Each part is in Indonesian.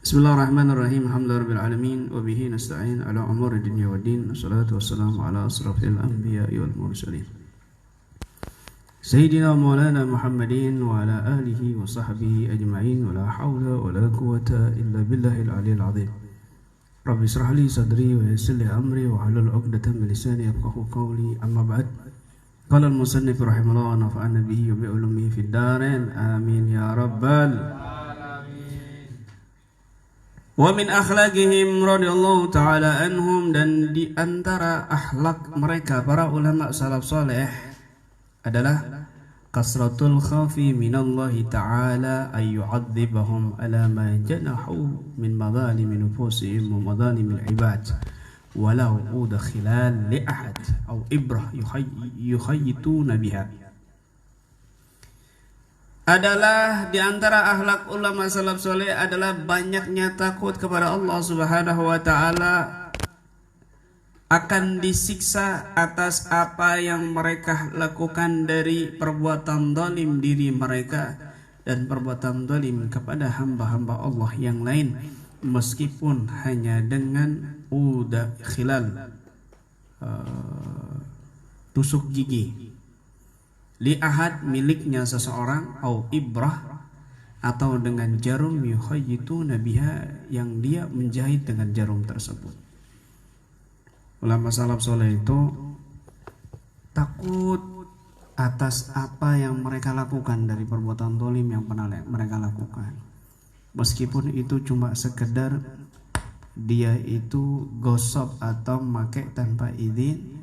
Bismillahirrahmanirrahim. Alhamdulillahirabbil alamin wa bihi nasta'in ala umuri dunya waddin. Wassalatu wassalamu ala asrafil anbiya'i wal mursalin. Sayyidina Maulana Muhammadin wa ala alihi wa sahbihi ajma'in. Wa la hawla wa la quwwata illa billahil aliyyil azim. Rabbi israh li sadri wa yassir li amri wa hlul 'uqdatam min lisani yafqahu qawli. Amma ba'd. Qala al-musannif rahimahullah wa nafa'ana bihi wa bi ulumihi fid darain. Amin ya rabbal. Wa min akhlaqihim radhiyallahu ta'ala anhum, dan di antara akhlak mereka para ulama salaf saleh adalah kasratul khafi minallahi ta'ala ay yu'adzibahum ala ma janahu min madhalimi nufusihim wa madhalimil ibad walau uda khilal li ahad aw ibrah yukhayyituna biha. Adalah di antara akhlak ulama salaf soleh adalah banyaknya takut kepada Allah Subhanahu wa taala akan disiksa atas apa yang mereka lakukan dari perbuatan zalim diri mereka dan perbuatan zalim kepada hamba-hamba Allah yang lain, meskipun hanya dengan khilal, tusuk gigi, li ahad, miliknya seseorang, au ibrah, atau dengan jarum, yukhayyituna biha, yang dia menjahit dengan jarum tersebut. Ulama salaf soleh itu takut atas apa yang mereka lakukan dari perbuatan zalim yang pernah mereka lakukan, meskipun itu cuma sekedar dia itu gosok atau pakai tanpa izin,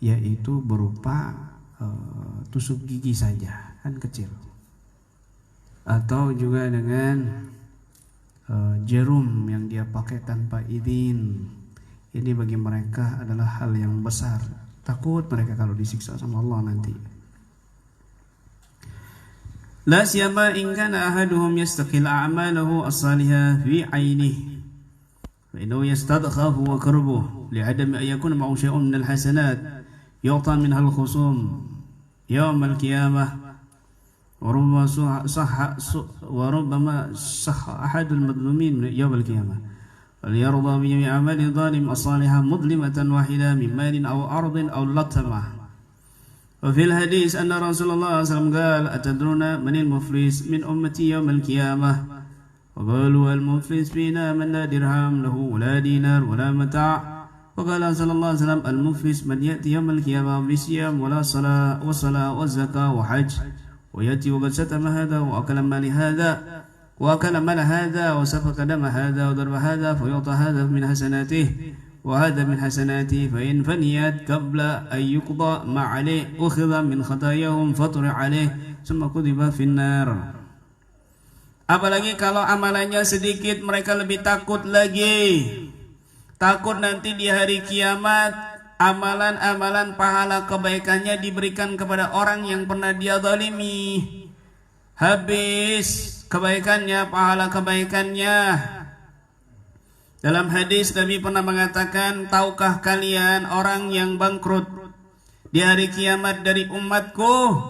yaitu berupa tusuk gigi saja, kan kecil, atau juga dengan jarum yang dia pakai tanpa izin. Ini bagi mereka adalah hal yang besar. Takut mereka kalau disiksa sama Allah nanti. La siyama in kana ahaduhum yastaqil a'malahu as-salihah fi 'ainihi fa innahu yastadkhafu wa karbuhu li'adami an yakuna ma'ahu shay'un min al-hasanat yu'ta minha al-khusum يوم القيامة وربما صح أحد المظلومين يوم القيامة فليرضى بجميع أعمال الظالم الصالحة مظلمة واحدة من مال أو أرض أو لطمة. وفي الحديث أن رسول الله صلى الله عليه وسلم قال أتدرون من المفلس من أمتي يوم القيامة؟ وقالوا المفلس فينا من لا درهم له ولا دينار ولا متاع. وقال صلى الله عليه وسلم المفلس من يأتي يوم القيامة بصيام ولا صلاة وصلاة والزكاة وحج ويأتي وقد شتم هذا وأكل مال هذا وسفك دم هذا وضرب هذا فيعطى هذا من حسناته وهذا من حسناته فإن فنيت قبل أن يقضى ما عليه أخذ من خطاياهم فطرح عليه ثم كتب في النار. Apalagi kalau amalannya sedikit, mereka lebih takut lagi. Takut nanti di hari kiamat amalan-amalan pahala kebaikannya diberikan kepada orang yang pernah dia zalimi. Habis kebaikannya, pahala kebaikannya. Dalam hadis Nabi pernah mengatakan, tahukah kalian orang yang bangkrut di hari kiamat dari umatku?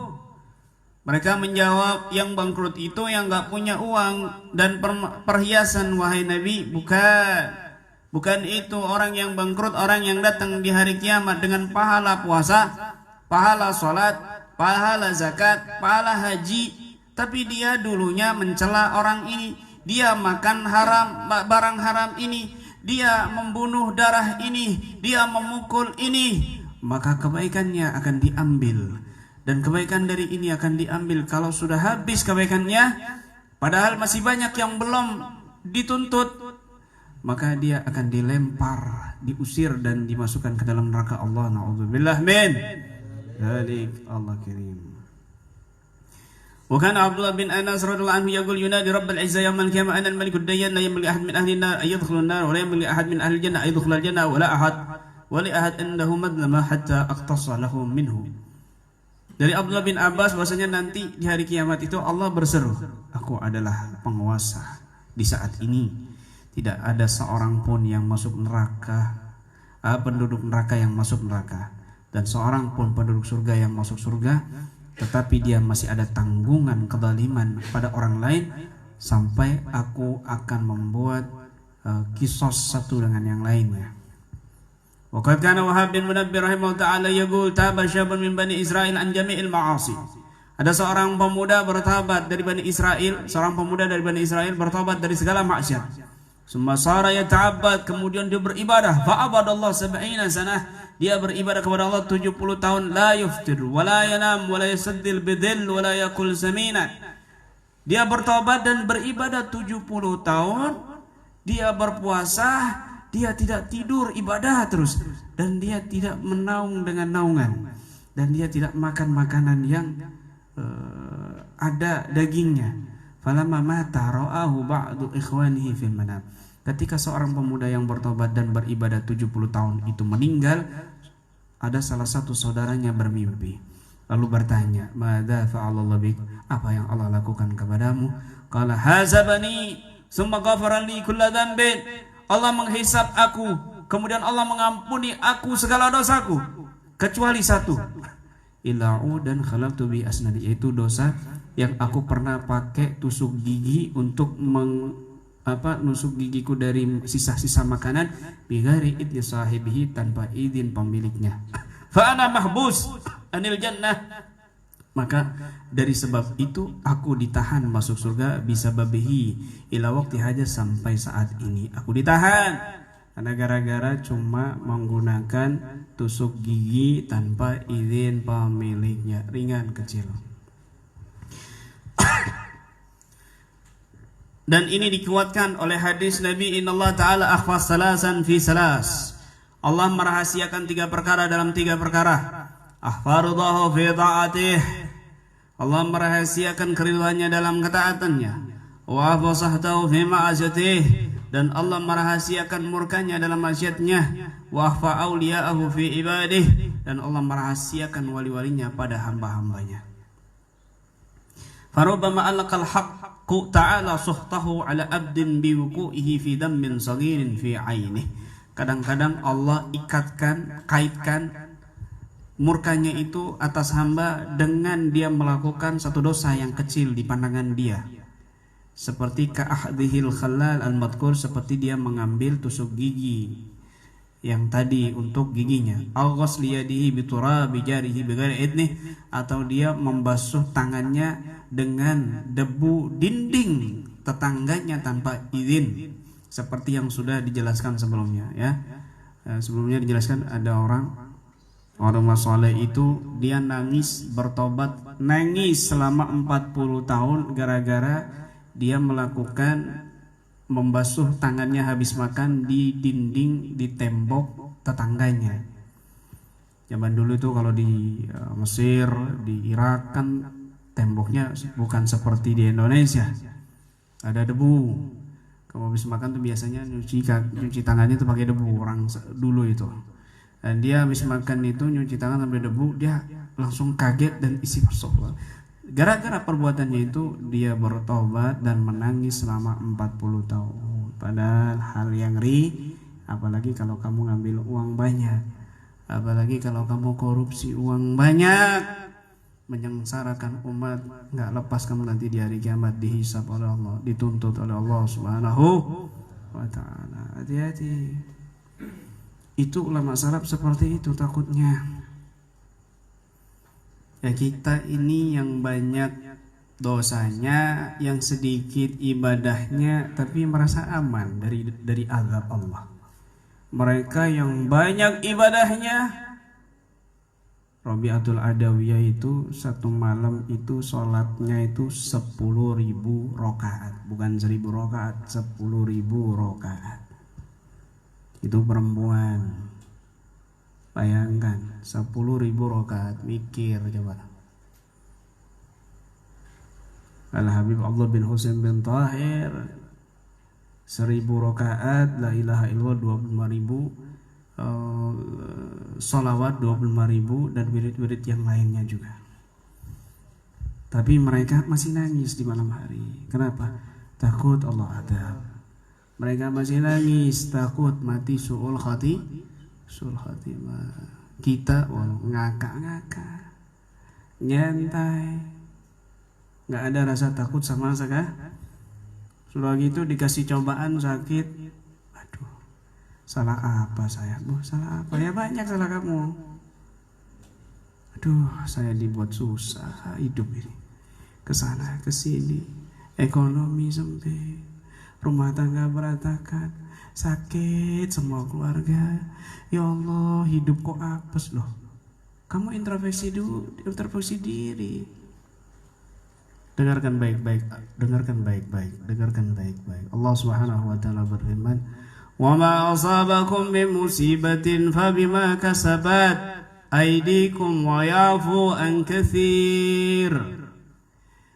Mereka menjawab, yang bangkrut itu yang gak punya uang dan perhiasan, wahai Nabi. Bukan itu orang yang bangkrut, orang yang datang di hari kiamat dengan pahala puasa, pahala sholat, pahala zakat, pahala haji, tapi dia dulunya mencela orang ini, dia makan haram, barang haram ini, dia membunuh darah ini, dia memukul ini, maka kebaikannya akan diambil. Dan kebaikan dari ini akan diambil kalau sudah habis kebaikannya, padahal masih banyak yang belum dituntut, maka dia akan dilempar, diusir dan dimasukkan ke dalam neraka Allah. Na'udzubillah min dzalik. Allah kirim. Wa kana Abdullah bin Anas radhiyallahu anhu yaqul yunadi rabbul izza yawmal qiyamah ana al-malikud dayyan la yamli ahad min ahli an-nar ay yadkhulu an-nar wa la yamli ahad min ahli al-jannah ay yadkhula al-jannah wa la ahad wa li ahad indahu madlama hatta aqtasa lahu minhu. Dari Abdullah bin Abbas bahwasanya nanti di hari kiamat itu Allah berseru, aku adalah penguasa di saat ini. Tidak ada seorang pun yang masuk neraka, penduduk neraka yang masuk neraka, dan seorang pun penduduk surga yang masuk surga, tetapi dia masih ada tanggungan kezaliman pada orang lain sampai aku akan membuat kisos satu dengan yang lainnya. Waqad kana Wahab bin Munabbih rahimahullah ta'ala yaqul taba syabun min bani Israil an jami'il ma'asi. Ada seorang pemuda bertobat dari Bani Israel, seorang pemuda dari Bani Israel bertobat dari segala maksiat. Summa sara yata'abbad, kemudian dia beribadah. Fa'abadallah 70 sanah, dia beribadah kepada Allah 70 tahun. La yuftir, wa la yanam, wa la yasaddil bidhil, wa la yakul samina. Dia bertobat dan beribadah 70 tahun. Dia berpuasa, dia tidak tidur, ibadah terus, dan dia tidak menaung dengan naungan, dan dia tidak makan makanan yang ada dagingnya. Falamma mata ra'ahu ba'du ikhwanihi fil manam. Ketika seorang pemuda yang bertobat dan beribadah 70 tahun itu meninggal, ada salah satu saudaranya bermimpi, lalu bertanya, "Madza fa'alallahu bik?" Apa yang Allah lakukan kepadamu? Qala hazabani summa ghafara li kulla dhanbin. Allah menghisab aku, kemudian Allah mengampuni aku segala dosaku kecuali satu. Ila'u dan khalaqtu bi asnadi, yaitu dosa yang aku pernah pakai tusuk gigi untuk nusuk gigiku dari sisa-sisa makanan bighairi idni sahibihi, tanpa izin pemiliknya. Fa ana mahbus anil jannah, maka dari sebab itu aku ditahan masuk surga bisa babihi ila waqti haja, sampai saat ini aku ditahan karena gara-gara cuma menggunakan tusuk gigi tanpa izin pemiliknya. Ringan kecil. Dan ini dikuatkan oleh hadis Nabi, innallaha ta'ala akhfas salasan fi salas. Allah merahasiakan 3 perkara dalam 3 perkara. Ahfarudahu fi ta'atih, Allah merahasiakan keridhaannya dalam ketaatannya. Wa fasahtahu fi ma'asiyatih, dan Allah merahasiakan murkanya dalam maksiatnya. Wa akhfa awliya'ahu fi ibadih, dan Allah merahasiakan wali-walinya pada hamba-hambanya. Farubbama alaqal haqqu ta'ala suhtahu ala abdin biwuqu'ihi fi dammin saghirin fi 'ainih. Kadang-kadang Allah kaitkan murkanya itu atas hamba dengan dia melakukan satu dosa yang kecil di pandangan dia, seperti ka'ahdihil khalal al-madhkur, seperti dia mengambil tusuk gigi yang tadi untuk giginya, al-ghasl yadihi biturabi jarihi bighairi idnih, atau dia membasuh tangannya dengan debu dinding tetangganya tanpa izin, seperti yang sudah dijelaskan sebelumnya ya. Sebelumnya dijelaskan ada orang saleh itu dia nangis bertobat, nangis selama 40 tahun gara-gara dia melakukan membasuh tangannya habis makan di dinding, di tembok tetangganya. Zaman dulu itu kalau di Mesir, di Irak kan temboknya bukan seperti di Indonesia, ada debu. Kalau habis makan tuh biasanya nyuci tangannya tuh pakai debu orang dulu itu. Dan dia habis makan itu nyuci tangan sampai debu, dia langsung kaget dan isi bersolat. Gara-gara perbuatannya itu dia bertobat dan menangis selama 40 tahun. Padahal hal yang ngeri, apalagi kalau kamu ngambil uang banyak, apalagi kalau kamu korupsi uang banyak, menyengsarakan umat, nggak lepas kamu nanti di hari kiamat dihisab oleh Allah, dituntut oleh Allah Subhanahu wa ta'ala. Hati-hati. Itu ulama salaf seperti itu takutnya. Ya kita ini yang banyak dosanya, yang sedikit ibadahnya, tapi merasa aman dari azab Allah. Mereka yang banyak ibadahnya, Rabi'atul Adawiyah itu satu malam itu sholatnya itu 10.000 rakaat, bukan 1.000 rakaat, 10.000 rakaat. Itu perempuan, bayangkan 10.000 rakaat, mikir coba. Al-Habib Abdullah bin Husain bin Tahir 1.000 rakaat, la ilaha illallah 25.000, sholawat 25.000, dan wirid-wirid yang lainnya juga. Tapi mereka masih nangis di malam hari. Kenapa? Takut Allah adab. Mereka masih nangis, takut mati su'ul khatimah. Kita ngakak-ngakak, nyantai, nggak ada rasa takut sama Sudah gitu dikasih cobaan sakit. Aduh, salah apa saya? Bu, salah apa? Ya banyak salah kamu. Aduh, saya dibuat susah hidup ini. Kesana kesini, ekonomi sempit, rumah tangga berantakan, sakit semua keluarga. Ya Allah, hidup kok apes loh. Kamu introspeksi dulu, introspeksi diri. Dengarkan baik-baik, dengarkan baik-baik, dengarkan baik-baik. Allah Subhanahu wa taala berfirman, "Wa ma asabakum min musibatin fabima kasabat aydikum wa yafu an katsir."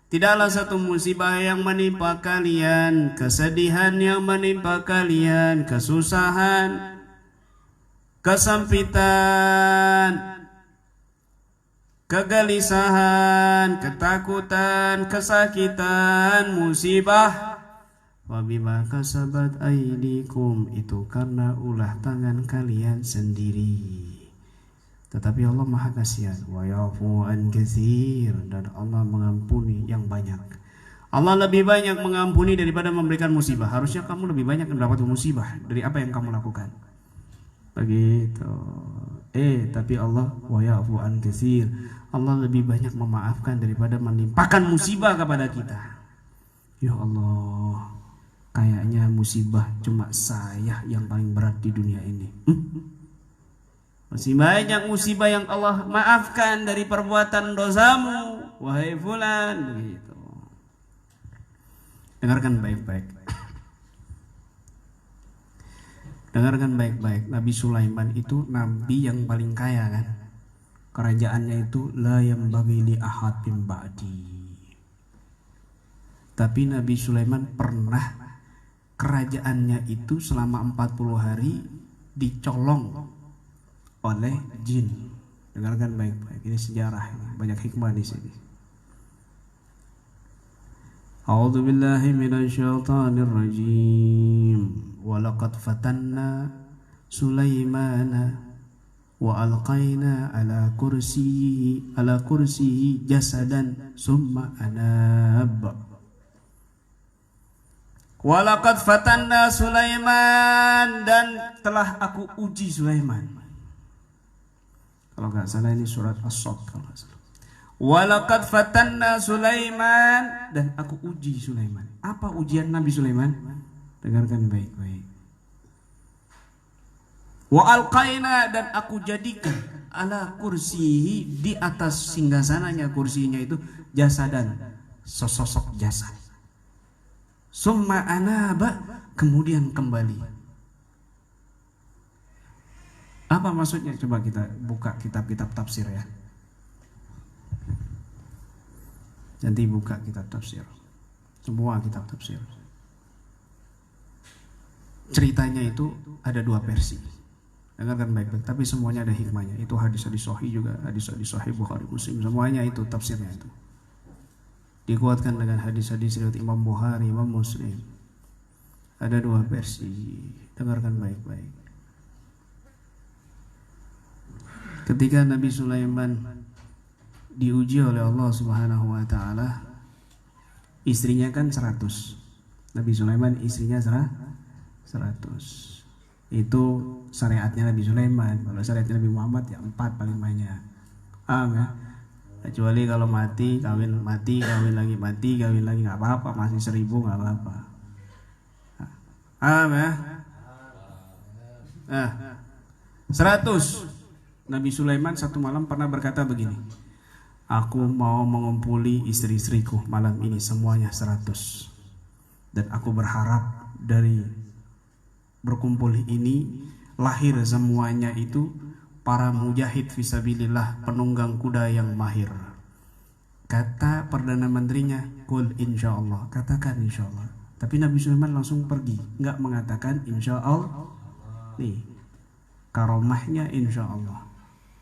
Tidaklah satu musibah yang menimpa kalian, kesedihan yang menimpa kalian, kesusahan, kesempitan, kegelisahan, ketakutan, kesakitan, musibah. Wabima kasabat aidikum, itu karena ulah tangan kalian sendiri. Tetapi Allah Maha Kasihan, wa yafu an katsir, dan Allah mengampuni yang banyak. Allah lebih banyak mengampuni daripada memberikan musibah. Harusnya kamu lebih banyak mendapat musibah dari apa yang kamu lakukan. Begitu. Tapi Allah wa yafu an katsir, Allah lebih banyak memaafkan daripada menimpakan musibah kepada kita. Ya Allah, kayaknya musibah cuma saya yang paling berat di dunia ini. Masih banyak musibah yang Allah maafkan dari perbuatan dosamu, wahai fulan. Begitu. Dengarkan baik-baik. Dengarkan baik-baik. Nabi Sulaiman itu nabi yang paling kaya kan. Kerajaannya itu la yambaghi li ahadin ba'di. Tapi Nabi Sulaiman pernah kerajaannya itu selama 40 hari dicolong oleh jin. Dengarkan baik-baik, ini sejarah ini. Banyak hikmah di sini. A'udzu billahi minasyaitonir rajim. Wa laqad fatanna Sulaimana wa alqaina ala kursiyi jasadan summa anab. Wa laqad fatanna Sulaiman, dan telah aku uji Sulaiman. Kalau nggak salah ini surat As-Sadd kalau nggak salah. Walaqad fatanna Sulaiman, dan aku uji Sulaiman. Apa ujian Nabi Sulaiman? Dengarkan baik-baik. Wa alqaina, dan aku jadikan ala kursihi, di atas singgasananya kursinya itu jasadan, sosok jasad. Summa anaba, kemudian kembali. Apa maksudnya? Coba kita buka kitab-kitab tafsir ya. Nanti buka kitab tafsir. Semua kitab tafsir. Ceritanya itu ada 2 versi. Dengarkan baik-baik, tapi semuanya ada hikmahnya. Itu hadis-hadis sahih juga, hadis-hadis sahih Bukhari Muslim, semuanya itu tafsirnya itu. Dikuatkan dengan hadis-hadis riwayat Imam Bukhari, Imam Muslim. Ada 2 versi. Dengarkan baik-baik. Ketika Nabi Sulaiman diuji oleh Allah Subhanahu wa taala, istrinya kan 100. Nabi Sulaiman istrinya 100. Itu syariatnya Nabi Sulaiman. Kalau syariatnya Nabi Muhammad ya 4 paling banyak. Paham ya? Kecuali kalau mati, kawin lagi, nggak apa-apa, masih 1000 nggak apa-apa. Paham ya? 100. Nabi Sulaiman satu malam pernah berkata begini, aku mau mengumpuli istri-istriku malam ini semuanya 100. Dan aku berharap dari berkumpul ini lahir semuanya itu para mujahid fisabilillah, penunggang kuda yang mahir. Kata Perdana Menterinya, kul insyaallah, katakan insyaallah. Tapi Nabi Sulaiman langsung pergi, nggak mengatakan insyaallah. Nih, karomahnya insyaallah.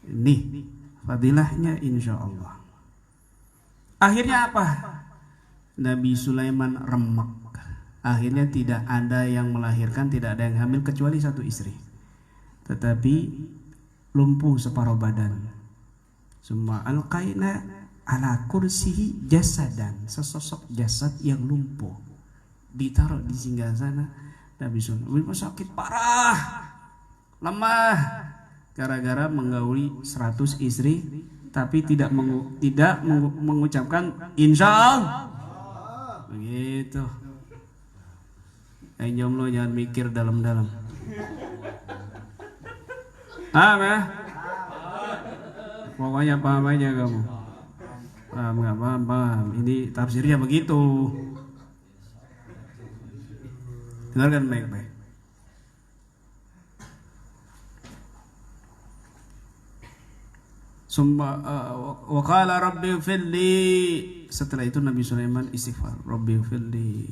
Nih, fadilahnya insyaallah. Akhirnya apa? Nabi Sulaiman remek. Akhirnya tidak ada yang melahirkan, tidak ada yang hamil kecuali 1 istri. Tetapi lumpuh separuh badan. Summa alqaina ala kursihi jasadan, sesosok jasad yang lumpuh ditaruh di singgasana Nabi Sulaiman. Sakit parah, lemah, gara-gara menggauli 100 istri, tapi tidak mengucapkan insya Allah. Begitu. Jomblo jangan mikir dalam-dalam. Paham ya? Pokoknya paham aja kamu. Paham nggak paham? Ini tafsirnya begitu. Dengarkan baik-baik. Wa qala rabbi firli. Setelah itu Nabi Sulaiman istighfar, rabbi firli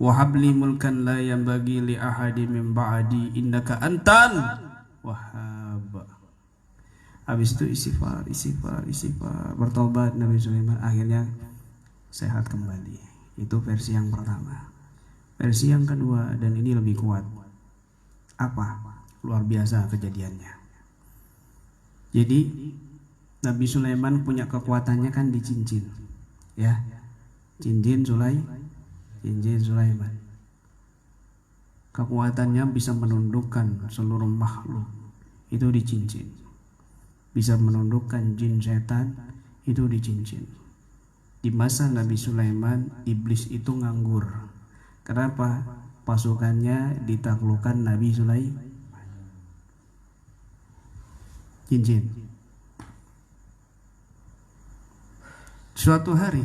wa habli mulkan la yanbaghi li ahadin min ba'di innaka antal wahhab. Habis itu istighfar, bertobat Nabi Sulaiman, akhirnya sehat kembali. Itu versi yang pertama. Versi yang kedua, dan ini lebih kuat. Apa? Luar biasa kejadiannya. Jadi Nabi Sulaiman punya kekuatannya kan di cincin, ya, cincin Sulaiman. Kekuatannya bisa menundukkan seluruh makhluk, itu di cincin. Bisa menundukkan jin setan, itu di cincin. Di masa Nabi Sulaiman, iblis itu nganggur. Kenapa? Pasukannya ditaklukkan Nabi Sulaiman. Cincin. Suatu hari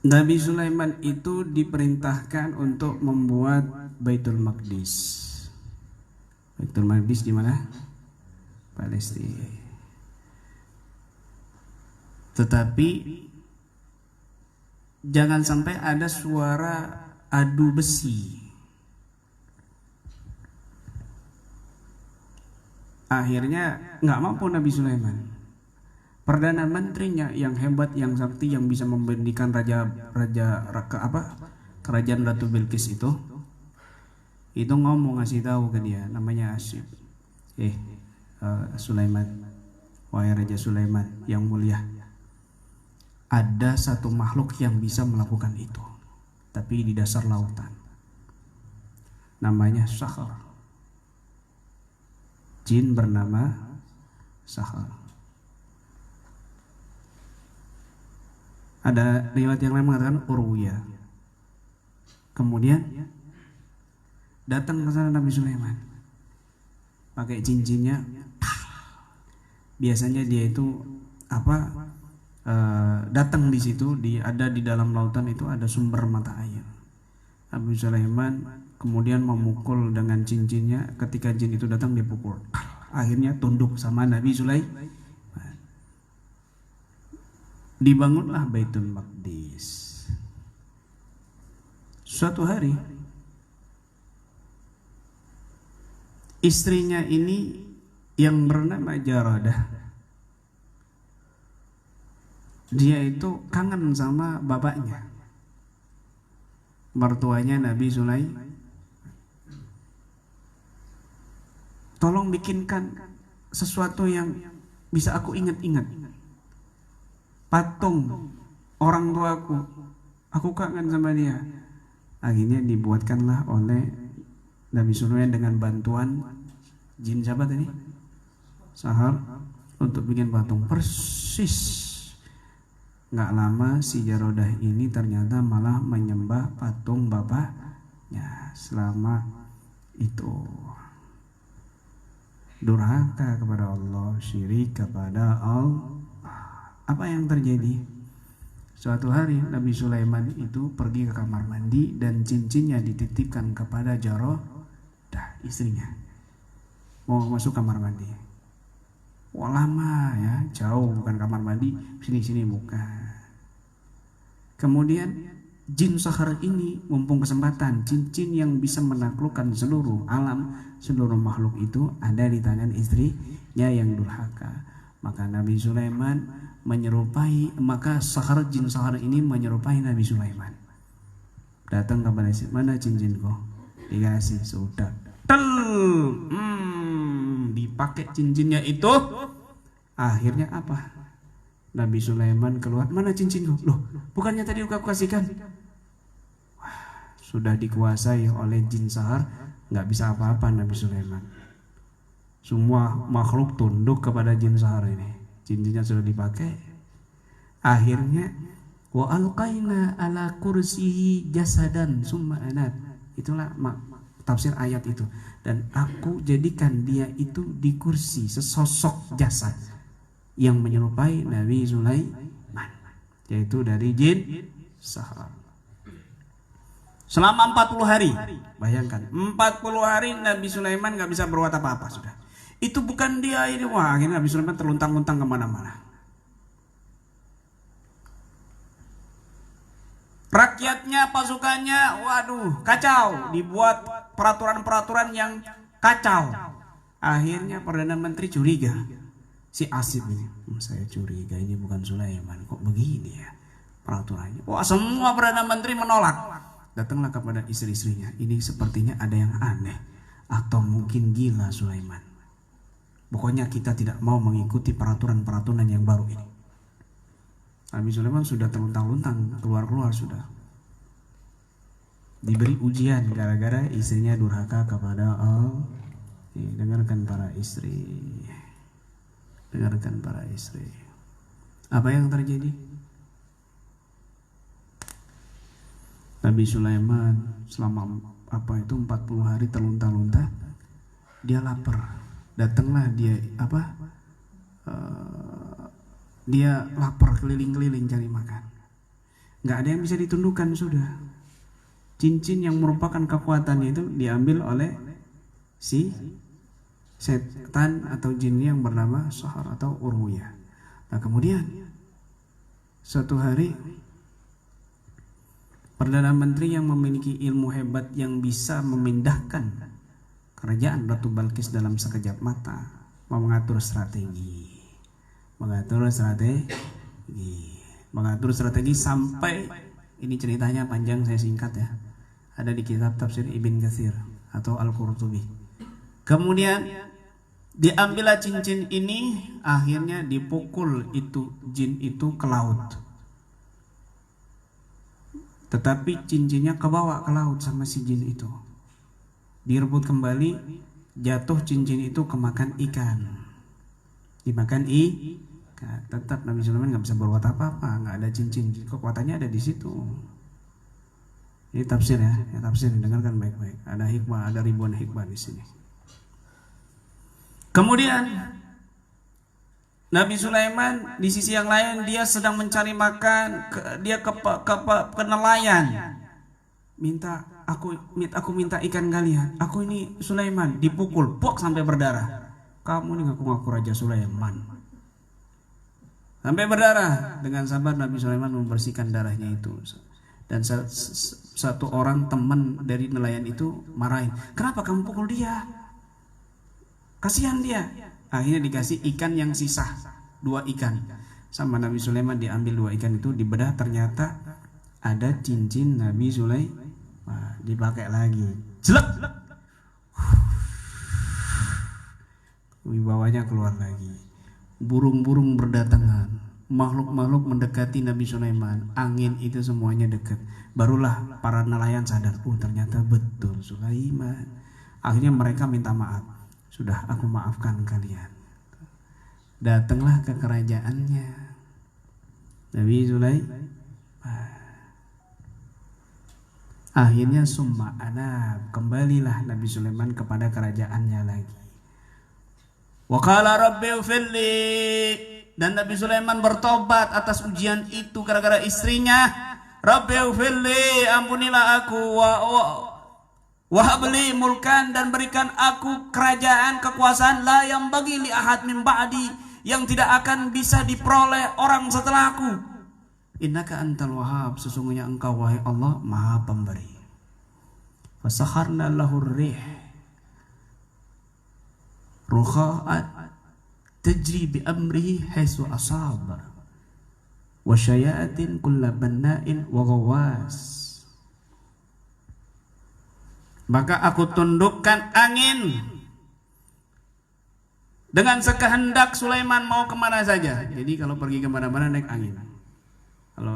Nabi Sulaiman itu diperintahkan untuk membuat Baitul Maqdis. Baitul Maqdis di mana? Palestina. Tetapi jangan sampai ada suara adu besi. Akhirnya nggak mampu Nabi Sulaiman. Perdana menterinya yang hebat, yang sakti, yang bisa memberikan kerajaan Ratu Bilqis itu ngomong, ngasih tahu ke dia, namanya Asyib. Sulaiman, wahai Raja Sulaiman yang mulia, ada satu makhluk yang bisa melakukan itu, tapi di dasar lautan. Namanya Sakhar. Jin bernama Sakhar. Ada riwayat yang lain mengatakan Urwiyah. Kemudian datang ke sana Nabi Sulaiman pakai cincinnya. Biasanya dia itu datang di situ, ada di dalam lautan itu ada sumber mata air. Nabi Sulaiman kemudian memukul dengan cincinnya. Ketika jin itu datang dipukul, akhirnya tunduk sama Nabi Sulaiman. Dibangunlah Baitul Maqdis. Suatu hari istrinya ini yang bernama Jaradah, dia itu kangen sama bapaknya, mertuanya Nabi Sulaiman. Tolong bikinkan sesuatu yang bisa aku ingat-ingat. Patung orang tuaku, aku kangen sama dia. Akhirnya dibuatkanlah oleh Nabi Sulaiman dengan bantuan jin siapa tadi? Sahar, untuk bikin patung persis. Nggak lama si Jarodah ini ternyata malah menyembah patung bapaknya. Selama itu durhaka kepada Allah, syirik kepada Allah. Apa yang terjadi? Suatu hari Nabi Sulaiman itu pergi ke kamar mandi dan cincinnya dititipkan kepada Jarodah, istrinya. Mau masuk kamar mandi. Wah, lama ya, jauh, bukan kamar mandi, sini-sini bukan. Kemudian jin Sakhar ini mumpung kesempatan, cincin yang bisa menaklukkan seluruh alam, seluruh makhluk itu ada di tangan istrinya yang durhaka. Maka Nabi Sulaiman maka jin Sakhar ini menyerupai Nabi Sulaiman. Datang kepada mana cincinku? Dikasih, sudah. Dipakai cincinnya itu. Akhirnya apa? Nabi Sulaiman keluar, mana cincinku? Loh, bukannya tadi aku kasihkan? Wah, sudah dikuasai oleh jin sahar, nggak bisa apa-apa Nabi Sulaiman. Semua makhluk tunduk kepada jin sahar ini. Cincinnya sudah dipakai. Akhirnya wa alqaina ala kursiyi jasadan summa anat. Itulah tafsir ayat itu. Dan aku jadikan dia itu di kursi, sesosok jasad yang menyerupai Nabi Sulaiman, yaitu dari jin sahar. Selama 40 hari. Bayangkan 40 hari Nabi Sulaiman gak bisa berbuat apa-apa sudah. Itu bukan dia ini. Wah, akhirnya Nabi Sulaiman terluntang-luntang kemana-mana. Rakyatnya, pasukannya, waduh, kacau. Dibuat peraturan-peraturan yang kacau. Akhirnya Perdana Menteri curiga. Si Asif ini, saya curiga ini bukan Sulaiman. Kok begini ya peraturannya? Wah, semua Perdana Menteri menolak. Datanglah kepada istri-istrinya. Ini sepertinya ada yang aneh. Atau mungkin gila Sulaiman. Pokoknya kita tidak mau mengikuti peraturan-peraturan yang baru ini. Nabi Sulaiman sudah terluntang-luntang, keluar-keluar sudah. Diberi ujian gara-gara istrinya durhaka kepada Allah. Dengarkan para istri. Dengarkan para istri. Apa yang terjadi? Nabi Sulaiman selama 40 hari terlunta-lunta, dia lapar. Datanglah dia dia lapar, keliling-keliling cari makan. Nggak ada yang bisa ditundukkan sudah. Cincin yang merupakan kekuatannya itu diambil oleh si setan atau jin yang bernama Sahar atau Urwiyah. Nah kemudian suatu hari Perdana Menteri yang memiliki ilmu hebat yang bisa memindahkan kerajaan Ratu Balkis dalam sekejap mata mau mengatur strategi sampai ini ceritanya panjang, saya singkat ya. Ada di kitab tafsir Ibn Katsir atau Al-Qurtubi. Kemudian diambillah cincin ini, akhirnya dipukul itu jin itu ke laut. Tetapi cincinnya kebawa ke laut sama si jin itu. Direbut kembali, jatuh cincin itu kemakan ikan. Dimakan ikan. Tetap Nabi Sulaiman nggak bisa berbuat apa-apa, nggak ada cincin. Kekuatannya ada di situ. Ini tafsir ya tafsir, dengarkan baik-baik. Ada hikmah, ada ribuan hikmah di sini. Kemudian Nabi Sulaiman di sisi yang lain dia sedang mencari makan, dia ke nelayan. Aku minta ikan kalian. Aku ini Sulaiman, dipukul, pok sampai berdarah. Kamu ini ngaku-ngaku Raja Sulaiman. Sampai berdarah. Dengan sabar Nabi Sulaiman membersihkan darahnya itu. Dan satu orang teman dari nelayan itu marahin, kenapa kamu pukul dia? Kasihan dia. Akhirnya dikasih ikan yang sisa, 2 ikan. Sama Nabi Sulaiman diambil 2 ikan itu, dibedah ternyata ada cincin Nabi Sulaiman. Wah, dipakai lagi. Jelek. Wibawanya keluar lagi. Burung-burung berdatangan. Makhluk-makhluk mendekati Nabi Sulaiman. Angin itu semuanya dekat. Barulah para nelayan sadar, ternyata betul Sulaiman. Akhirnya mereka minta maaf. Sudah, aku maafkan kalian. Datanglah ke kerajaannya Nabi Sulaiman. Akhirnya summa anab, kembalilah Nabi Sulaiman kepada kerajaannya lagi. Wa qala rabbi ighfirli, dan Nabi Sulaiman bertobat atas ujian itu gara-gara istrinya. Rabbi ighfirli, ampunilah aku, wa habli mulkan, dan berikan aku kerajaan, kekuasaan la yang bagi li ahad min ba'di, yang tidak akan bisa diperoleh orang setelahku. Innaka antal wahhab, sesungguhnya engkau wahai Allah maha pemberi. Fasakharna lahur rih rukha'at tajri bi amrihi haitsu asaba wa syayatin kulla banna'in wa ghawas. Maka aku tundukkan angin Dengan sekehendak Sulaiman mau kemana saja. Jadi kalau pergi kemana-mana naik angin. Kalau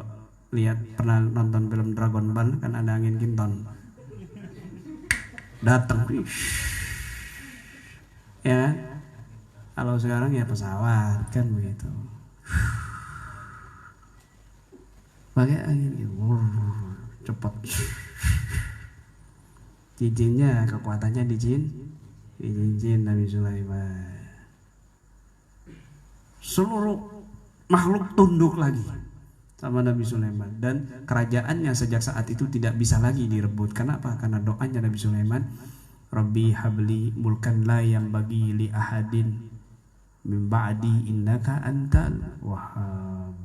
lihat pernah nonton film Dragon Ball kan ada angin kinton. Datang. Ya. Kalau sekarang ya pesawat kan begitu. Pakai angin gitu. Cepat. Jinnya kekuatannya di jin Nabi Sulaiman. Seluruh makhluk tunduk lagi sama Nabi Sulaiman, dan kerajaannya sejak saat itu tidak bisa lagi direbut. Kenapa? Karena doanya Nabi Sulaiman, Rabbi habli mulkan la yang bagi li ahadin min ba'di innaka antal wahhab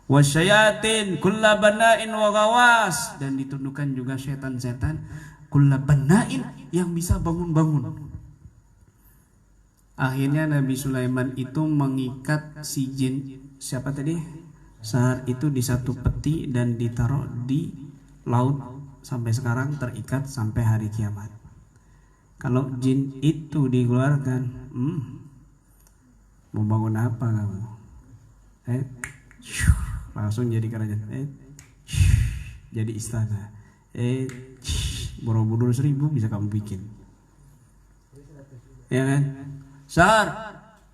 wasyayatin kulla bana'in wa gawas, dan ditundukkan juga setan-setan kulla bana'in yang bisa bangun-bangun. Akhirnya Nabi Sulaiman itu mengikat si jin siapa tadi? Sahar itu di satu peti dan ditaruh di laut, sampai sekarang terikat sampai hari kiamat. Kalau jin itu dikeluarkan, mau bangun apa kamu? Langsung jadi kerajaan, jadi istana, Borobudur 1000 bisa kamu bikin, ya kan? Sar,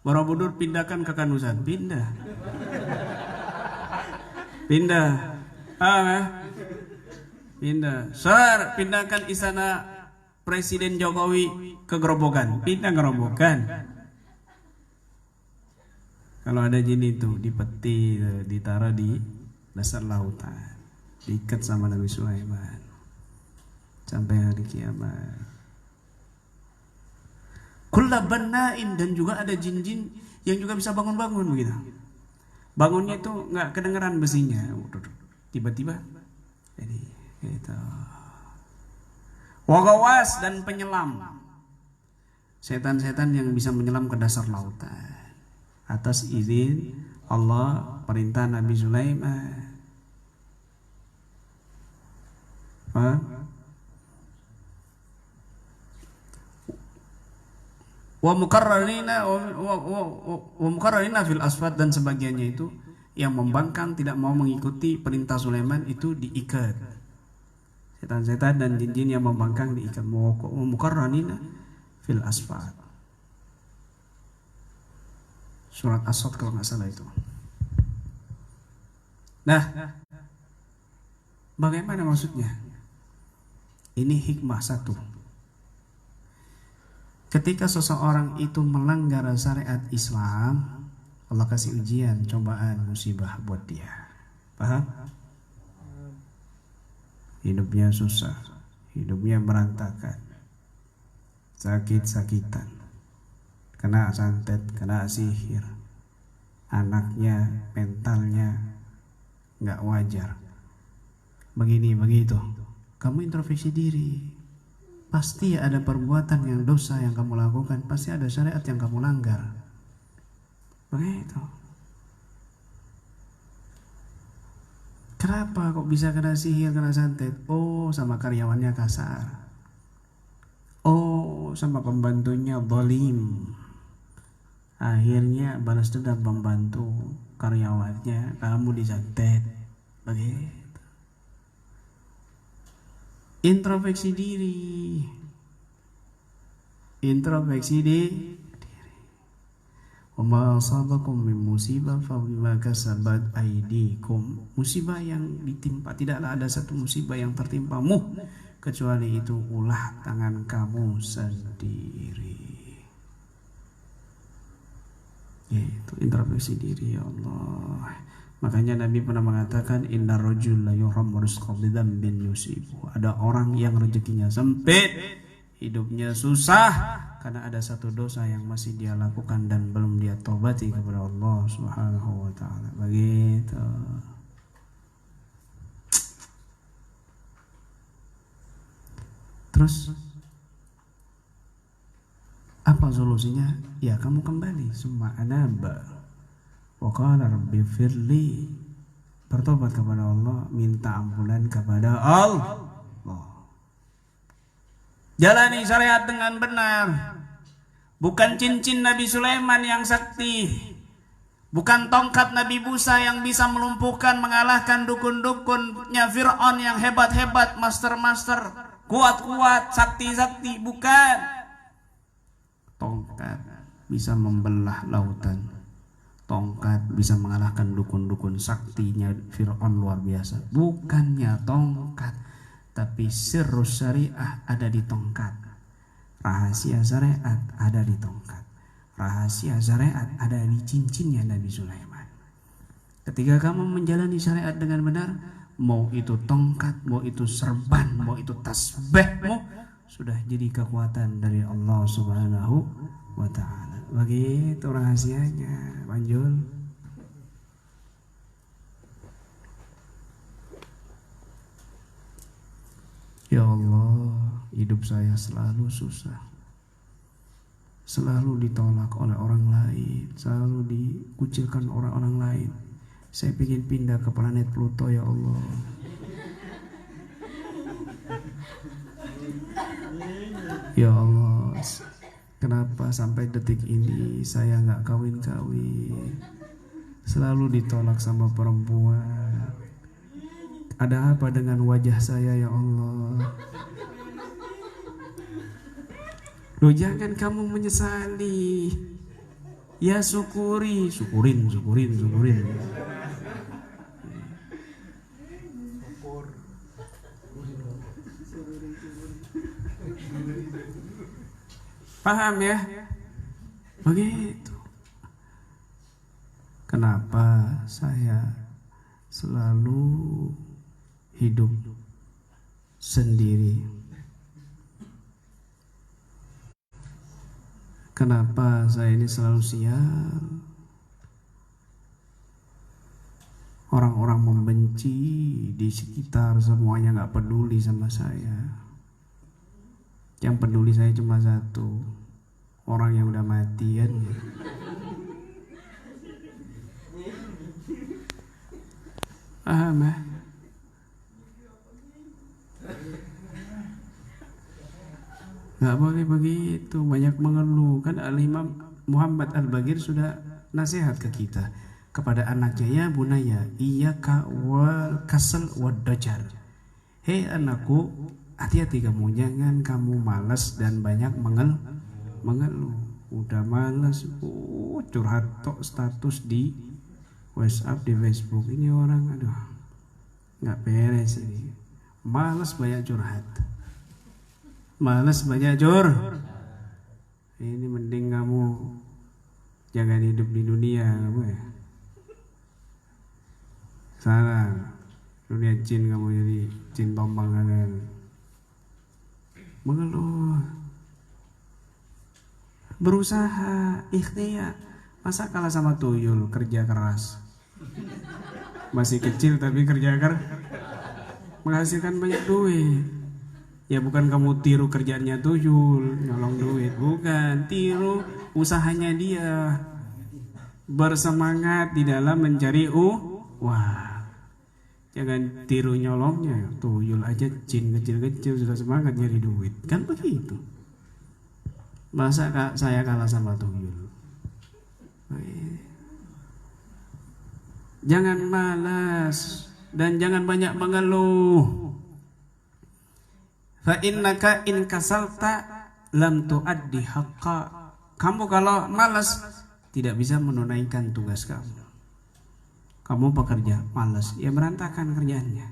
Borobudur pindahkan ke Kanusan, pindah, pindah. Sar, pindahkan istana Presiden Jokowi ke Gerobokan, pindah Gerobokan. Kalau ada jin itu di peti, ditaruh di dasar lautan, diikat sama Nabi Sulaiman sampai hari kiamat. Kulla bana'in, dan juga ada jin-jin yang juga bisa bangun-bangun begitu. Bangunnya itu nggak kedengeran besinya, tiba-tiba jadi itu. Wagawas, dan penyelam, setan-setan yang bisa menyelam ke dasar lautan atas izin Allah, perintah Nabi Sulaiman. Wa mukarrarina fil asfad, dan sebagiannya itu yang membangkang tidak mau mengikuti perintah Sulaiman itu diikat. Setan-setan dan jin-jin yang membangkang diikat. Wa mukarrarina fil asfad. Surat As-Sadd kalau nggak salah itu. Nah, bagaimana maksudnya? Ini hikmah satu. Ketika seseorang itu melanggar syariat Islam, Allah kasih ujian, cobaan, musibah buat dia. Paham? Hidupnya susah, hidupnya berantakan, sakit-sakitan, kena santet, kena sihir, anaknya mentalnya nggak wajar, begini begitu. Kamu introspeksi diri. Pasti ada perbuatan yang dosa yang kamu lakukan, pasti ada syariat yang kamu langgar. Begitu. Kenapa kok bisa kena sihir, kena santet? Oh, sama karyawannya kasar. Oh, sama pembantunya zalim. Akhirnya balas dendam pembantu karyawannya, kamu disantet. Begitu. Introspeksi diri. Introspeksi diri. Wa ma asabakum min musibah fa bima kasabat aydikum. Musibah yang ditimpa, tidaklah ada satu musibah yang tertimpamu kecuali itu ulah tangan kamu sendiri. Itu introspeksi diri, ya Allah. Makanya Nabi pernah mengatakan inna rajul la yuhram rizqa bidzambin yusibu. Ada orang yang rezekinya sempit, hidupnya susah karena ada satu dosa yang masih dia lakukan dan belum dia tobati kepada Allah Subhanahu wa taala. Begitu. Terus apa solusinya? Ya kamu kembali summa anaba. Wa qala rabbi firli, bertobat kepada Allah, minta ampunan kepada Allah. Jalani syariat dengan benar. bukan cincin Nabi Sulaiman yang sakti, bukan tongkat Nabi Musa yang bisa melumpuhkan, mengalahkan dukun-dukunnya Fir'aun yang hebat-hebat, master-master, kuat-kuat, sakti-sakti, bukan. Tongkat bisa membelah lautan, tongkat bisa mengalahkan dukun-dukun saktinya Fir'aun luar biasa. Bukannya tongkat, tapi sirrus syariah ada di tongkat. Rahasia syariat ada di tongkat. Rahasia syariat ada di cincinnya Nabi Sulaiman. Ketika kamu menjalani syariat dengan benar, mau itu tongkat, mau itu serban, mau itu tasbihmu, sudah jadi kekuatan dari Allah Subhanahu wa ta'ala. Begitu rahasianya, Panjul. Ya Allah, hidup saya selalu susah, selalu ditolak oleh orang lain, selalu dikucilkan orang-orang lain. Saya ingin pindah ke planet Pluto, ya Allah. Ya Allah, kenapa sampai detik ini saya nggak kawin-kawin, selalu ditolak sama perempuan. Ada apa dengan wajah saya, ya Allah? Loh, jangan kamu menyesali. Ya syukuri, syukurin. Paham ya? Begitu. Kenapa saya selalu hidup sendiri? Kenapa saya ini selalu sial? Orang-orang membenci di sekitar, semuanya gak peduli sama saya. Yang peduli saya cuma satu, orang yang udah mati kan. Paham ya? Gak boleh begitu, banyak mengeluh. Kan Al-Imam Muhammad Al-Bagir sudah nasihat ke kita, kepada anaknya, ya bunaya, iyyaka wal kasal wad dajar. Hei anakku, hati-hati kamu, jangan kamu malas dan banyak mengeluh. Udah malas, curhat tok status di WhatsApp, di Facebook. Ini orang, aduh, nggak beres ini. Malas banyak curhat. Malas banyak ini mending kamu jangan hidup di dunia kamu ya. Sana dunia jin, kamu jadi jin tombang kan. Mengeluh, berusaha, ikhtiar. Masa kalah sama tuyul, kerja keras. Masih kecil tapi kerja keras, menghasilkan banyak duit. Ya bukan kamu tiru kerjaannya tuyul, nyolong duit, bukan. Tiru usahanya dia, bersemangat di dalam mencari wah. Jangan tiru nyolongnya. Tuyul aja jin kecil-kecil sudah semangat nyari duit, kan begitu. Masa saya kalah sama tuyul? Jangan malas dan jangan banyak mengeluh. Fa innaka in kasalta lam tuaddi haqqa. Kamu kalau malas tidak bisa menunaikan tugas kamu. Kamu pekerja malas, ya berantakan kerjaannya.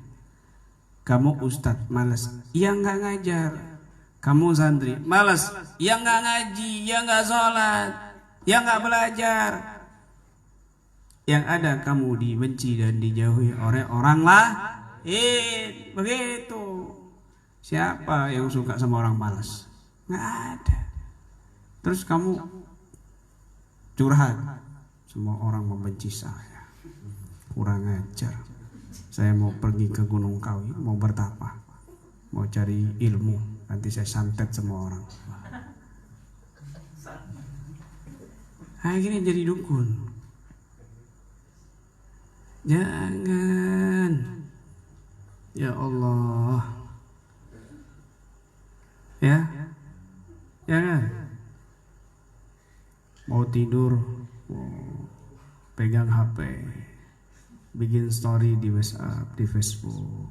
Kamu ustadz malas, ya nggak ngajar. Kamu santri malas, ya nggak ngaji, ya nggak sholat, ya nggak belajar. Yang ada kamu dibenci dan dijauhi oleh orang lain. Begitu. Siapa yang suka sama orang malas? Nggak ada. Terus kamu curhat, semua orang membenci saya, kurang ajar. Saya mau pergi ke Gunung Kawi, mau bertapa, mau cari ilmu, nanti saya santet semua orang. Akhirnya jadi dukun. Jangan, ya Allah. Ya, jangan. mau tidur, pegang HP, bikin story di WhatsApp, di Facebook.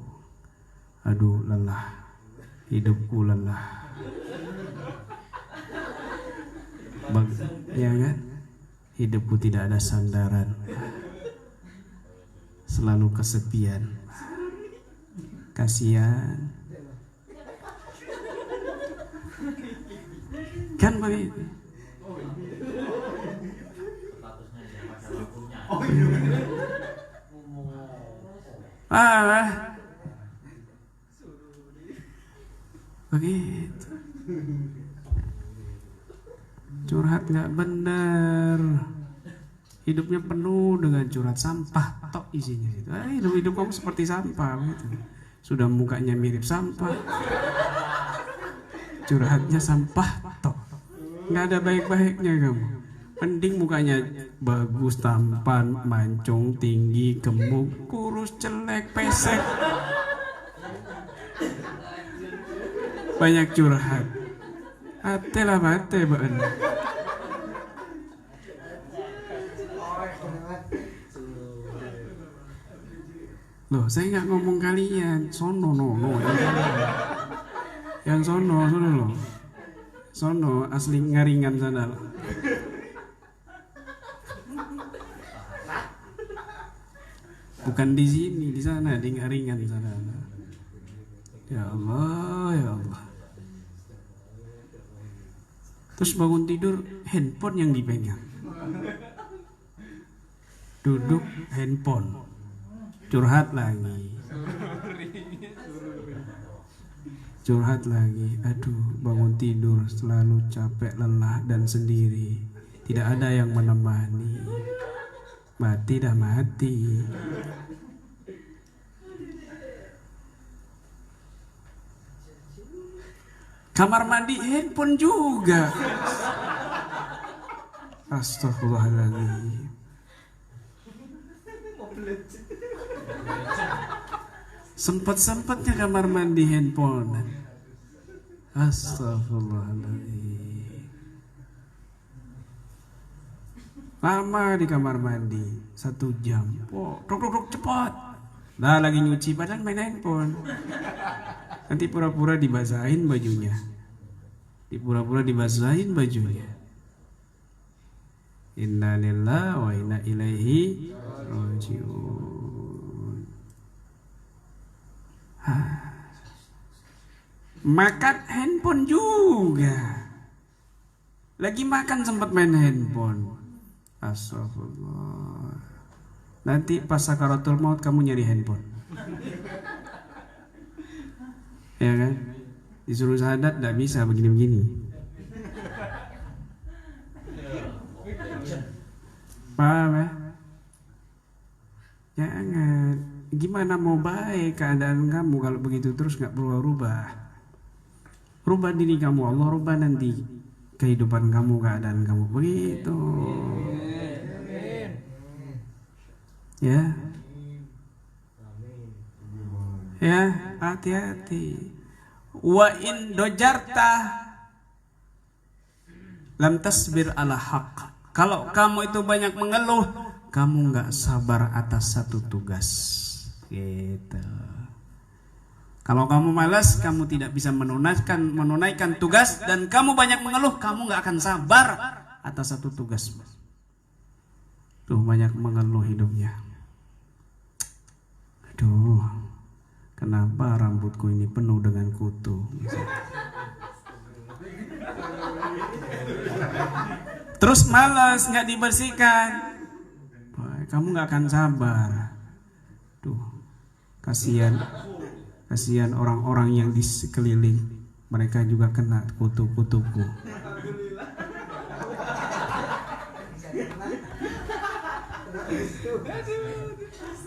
Aduh lelah, hidupku lelah. Ya kan? Hidupku tidak ada sandaran, selalu kesepian. Kasihan. Kan begitu. Begitu. Curhat nggak benar. Hidupnya penuh dengan curhat, sampah tok isinya itu. Hidup kamu seperti sampah begitu. Sudah mukanya mirip sampah, curhatnya sampah tok. Nggak ada baik-baiknya kamu. Mending mukanya bagus, tampan, mancung, tinggi, gemuk, kurus, jelek, pesek. Banyak curhat. Ate lah mate baan. Loh, saya nggak ngomong kalian. Sono no. Yang sono loh. Sono asli Ngaringan sana loh. Bukan di sini, di sana, di Ngaringan sana. Ya Allah, ya Allah. Terus bangun tidur, handphone yang dipegang. Duduk, handphone. Curhat lagi. Curhat lagi. Aduh, bangun tidur selalu capek, lelah, dan sendiri. Tidak ada yang menemani. Mati dah mati. Kamar mandi handphone juga. Astagfirullahaladzim. Sempat-sempatnya kamar mandi handphone. Astagfirullahaladzim. Lama di kamar mandi 1 jam. Duk cepat. Nah lagi nyuci padahal main handphone. Nanti pura-pura dibasahin bajunya. Pura-pura dibasahin bajunya. Inna lillahi wa inna ilaihi rajiun. Makan handphone juga. Lagi makan sempat main handphone. Astagfirullah. Nanti pas sakaratul maut kamu nyari handphone. Ya kan? Disuruh syahadat tidak bisa begini-begini. Paham ya? Jangan. Gimana mau baik keadaan kamu kalau begitu terus nggak perlu rubah. Rubah diri kamu, Allah rubah nanti kehidupan kamu, keadaan kamu begitu. Ya. Ya, hati-hati. Wa in dojarta lam tasbir ala haq. Kalau kamu itu banyak mengeluh, kamu nggak sabar atas satu tugas. Gitu. Kalau kamu malas, kamu tidak bisa menunaikan tugas, dan kamu banyak mengeluh, kamu nggak akan sabar atas satu tugas. Tuh banyak mengeluh hidupnya. Aduh, kenapa rambutku ini penuh dengan kutu? Terus malas, nggak dibersihkan, kamu nggak akan sabar. Tuh, kasihan orang-orang yang di sekeliling, mereka juga kena kutu-kutuku.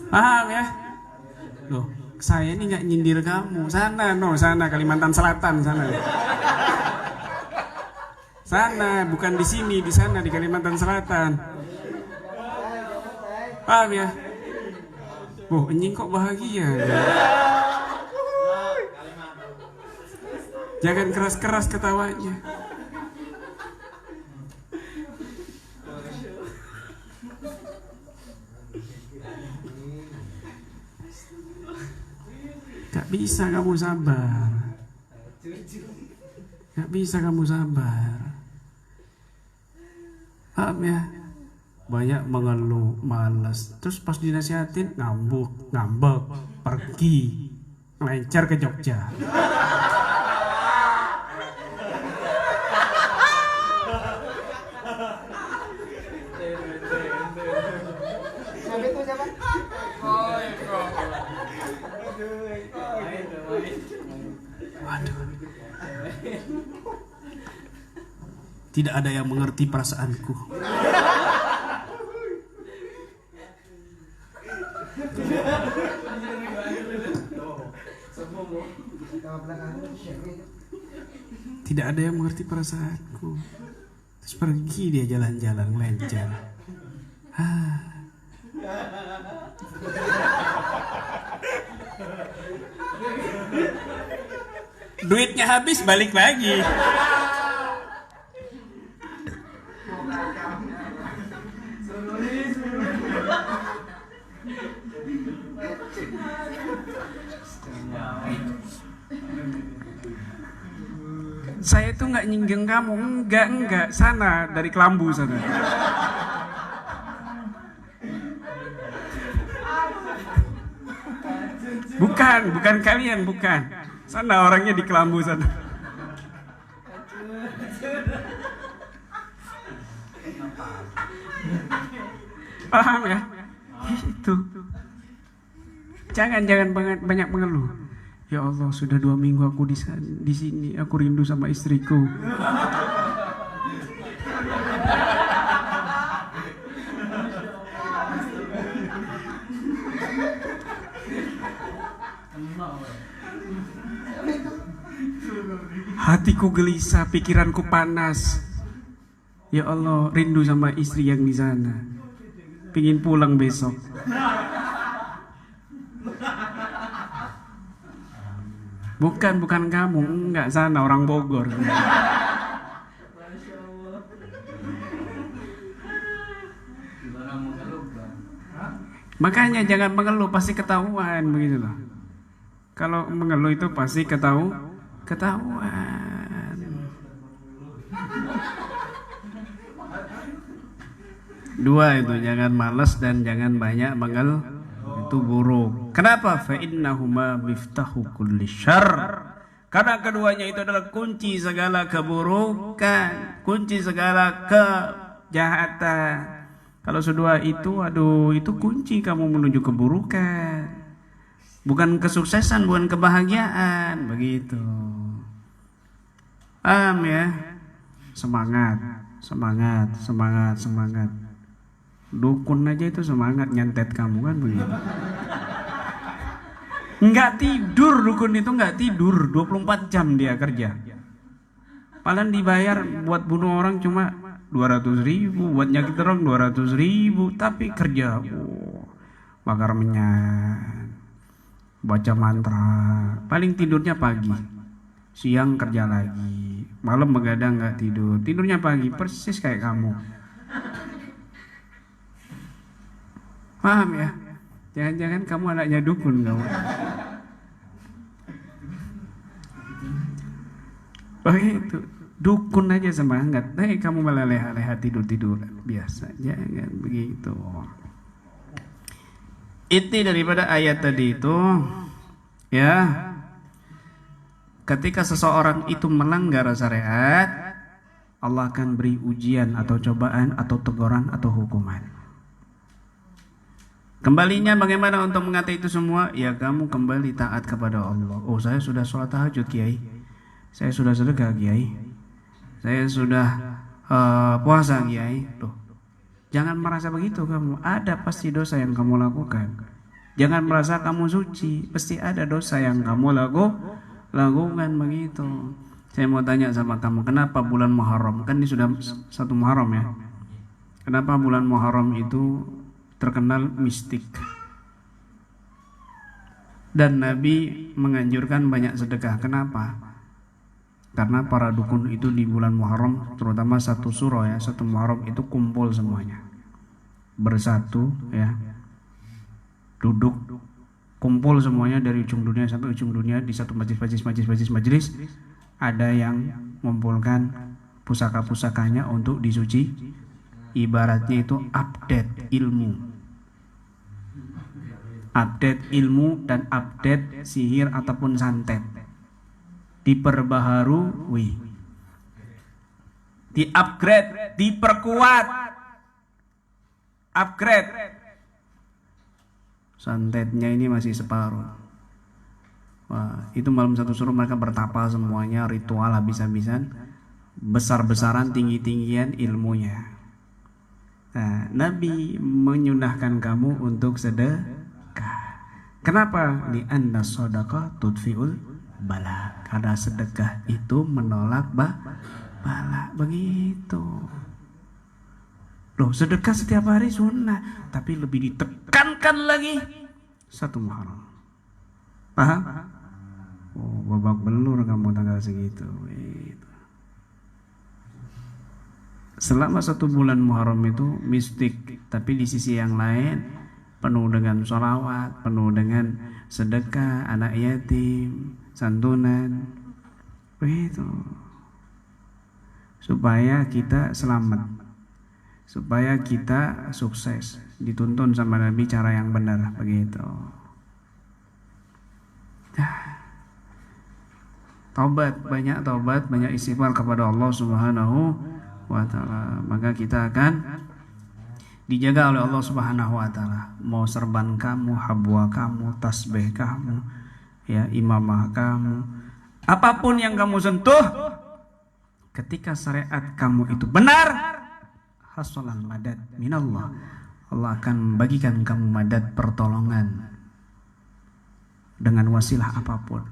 Paham ya? Loh, saya ini nggak nyindir kamu. Sana Kalimantan Selatan sana. Sana, bukan di sini, di sana di Kalimantan Selatan. Paham ya? Oh, anjing kok bahagia. Jangan keras-keras ketawanya. Gak bisa kamu sabar. Gak bisa kamu sabar. Paham ya? Banyak mengeluh, malas. Terus pas dinasihatin ngambek, pergi, ngelencer ke Jogja. Waduh. Tidak ada yang mengerti perasaanku. Tidak ada yang mengerti perasaanku. Terus pergi dia jalan-jalan melencer. Duitnya habis, balik lagi. Saya tuh nggak nyinggeng kamu, enggak, sana dari Kelambu sana. Bukan kalian, bukan. Sana orangnya di Kelambu sana. Paham ya? Itu. Jangan banyak mengeluh. Ya Allah, sudah 2 minggu aku di sini. Aku rindu sama istriku. Hatiku gelisah, pikiranku panas. Ya Allah, rindu sama istri yang di sana. Pingin pulang besok. Bukan kamu, enggak, sana orang Bogor. Makanya jangan mengeluh, pasti ketahuan begitu loh. Kalau mengeluh itu pasti ketahuan. Dua itu, jangan malas dan jangan banyak mengeluh. Itu buruk. Kenapa? Fa innahuma miftahu kulli syarr. Karena keduanya itu adalah kunci segala keburukan, kunci segala kejahatan. Kalau kedua itu, itu kunci kamu menuju keburukan. Bukan kesuksesan, bukan kebahagiaan, begitu. Paham ya? Semangat. Dukun aja itu semangat nyantet kamu kan begitu. Nggak tidur, dukun itu nggak tidur 24 jam dia kerja. Padahal dibayar buat bunuh orang cuma 200.000, buat nyakit orang 200.000, tapi kerja bakar minyak, baca mantra. Paling tidurnya pagi, siang kerja lagi, malam begadang nggak tidur, tidurnya pagi, persis kayak kamu. Paham ya? Jangan-jangan kamu anaknya dukun kamu. Begitu. Dukun aja semangat. Kamu malah leha-leha tidur-tiduran. Biasa. Jangan begitu. Inti daripada ayat tadi itu, ya, ketika seseorang itu melanggar syariat, Allah akan beri ujian atau cobaan atau teguran atau hukuman. Kembalinya bagaimana untuk mengatai itu semua? Ya kamu kembali taat kepada Allah. Oh, saya sudah sholat tahajud, Kiai. Saya sudah sedekah, Kiai. Saya sudah puasa, Kiai. Tuh. Jangan merasa begitu kamu. Ada pasti dosa yang kamu lakukan. Jangan merasa kamu suci. Pasti ada dosa yang kamu lakukan begitu. Saya mau tanya sama kamu, kenapa bulan Muharram? Kan ini sudah 1 Muharram ya. Kenapa bulan Muharram itu terkenal mistik? Dan Nabi menganjurkan banyak sedekah. Kenapa? Karena para dukun itu di bulan Muharram, terutama 1 Suro ya, 1 Muharram itu kumpul semuanya, bersatu ya, duduk kumpul semuanya dari ujung dunia sampai ujung dunia di satu majelis, ada yang mengumpulkan pusaka-pusakanya untuk disuci. Ibaratnya itu update ilmu dan update sihir ataupun santet, diperbaharui, di-upgrade, diperkuat, upgrade. Santetnya ini masih separuh. Wah, itu malam satu suruh mereka bertapa semuanya, ritual habis-habisan, besar-besaran, tinggi-tinggian ilmunya. Nah, Nabi menyunahkan kamu untuk sedekah. Kenapa? Li'anna shadaqah tudfi'ul bala. Karena sedekah itu menolak bala. Begitu. Loh, sedekah setiap hari sunnah, tapi lebih ditekankan lagi satu Muharram. Paham? Oh, babak belur kamu tanggal segitu. Gitu. Selama 1 bulan Muharram itu mistik, tapi di sisi yang lain penuh dengan sholawat, penuh dengan sedekah, anak yatim, santunan. Begitu. Supaya kita selamat, supaya kita sukses, dituntun sama Nabi cara yang benar, begitu. Taubat, banyak istighfar kepada Allah Subhanahu wa Ta'ala, maka kita akan dijaga oleh Allah Subhanahu wa Ta'ala. Mau serban kamu, habwa kamu, tasbih kamu, ya, imamah kamu, apapun yang kamu sentuh, ketika syariat kamu itu benar, hasolan madad minallah, Allah akan bagikan kamu madad, pertolongan dengan wasilah apapun.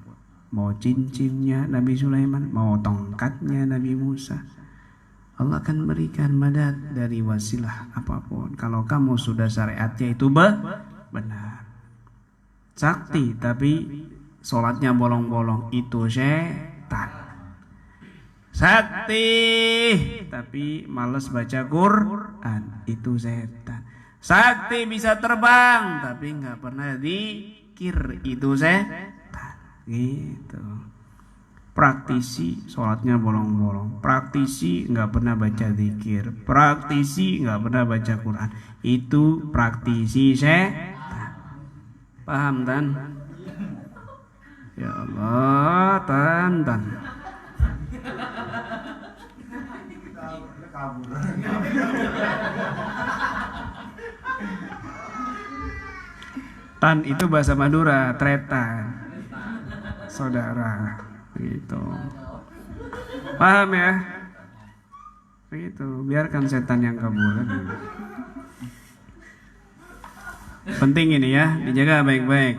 Mau cincinnya Nabi Sulaiman, mau tongkatnya Nabi Musa, Allah akan berikan madad dari wasilah apapun. Kalau kamu sudah syariatnya itu benar. Sakti tapi sholatnya bolong-bolong, itu setan. Sakti tapi malas baca Quran, itu setan. Sakti bisa terbang tapi nggak pernah zikir, itu setan. Gitu. Praktisi sholatnya bolong-bolong, praktisi nggak pernah baca zikir, praktisi nggak pernah baca Quran, itu praktisi setan. Paham tan? Ya Allah, tan. Tan itu bahasa Madura, tretan, saudara, gitu. Paham ya? Begitu, biarkan setan yang kabur. Penting ini ya, dijaga baik-baik.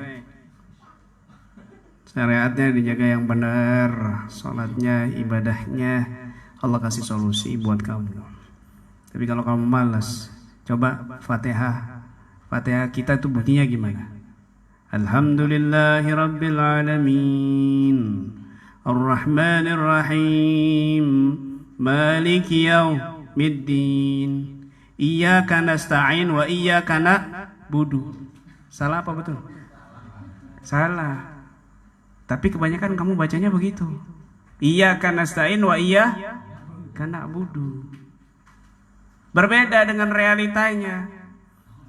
Syariatnya dijaga yang benar, sholatnya, ibadahnya, Allah kasih solusi buat kamu. Tapi kalau kamu malas, coba Fatihah kita tuh bunyinya gimana? Alhamdulillahi Rabbil Alamin, Ar-Rahmanir Rahim, Maliki Yaumiddin, Iyyaka nasta'in wa iyyaka na'budu. Salah apa betul? Salah. Tapi kebanyakan kamu bacanya begitu. Iyyaka nasta'in wa iyyaka na'budu. Berbeda dengan realitanya.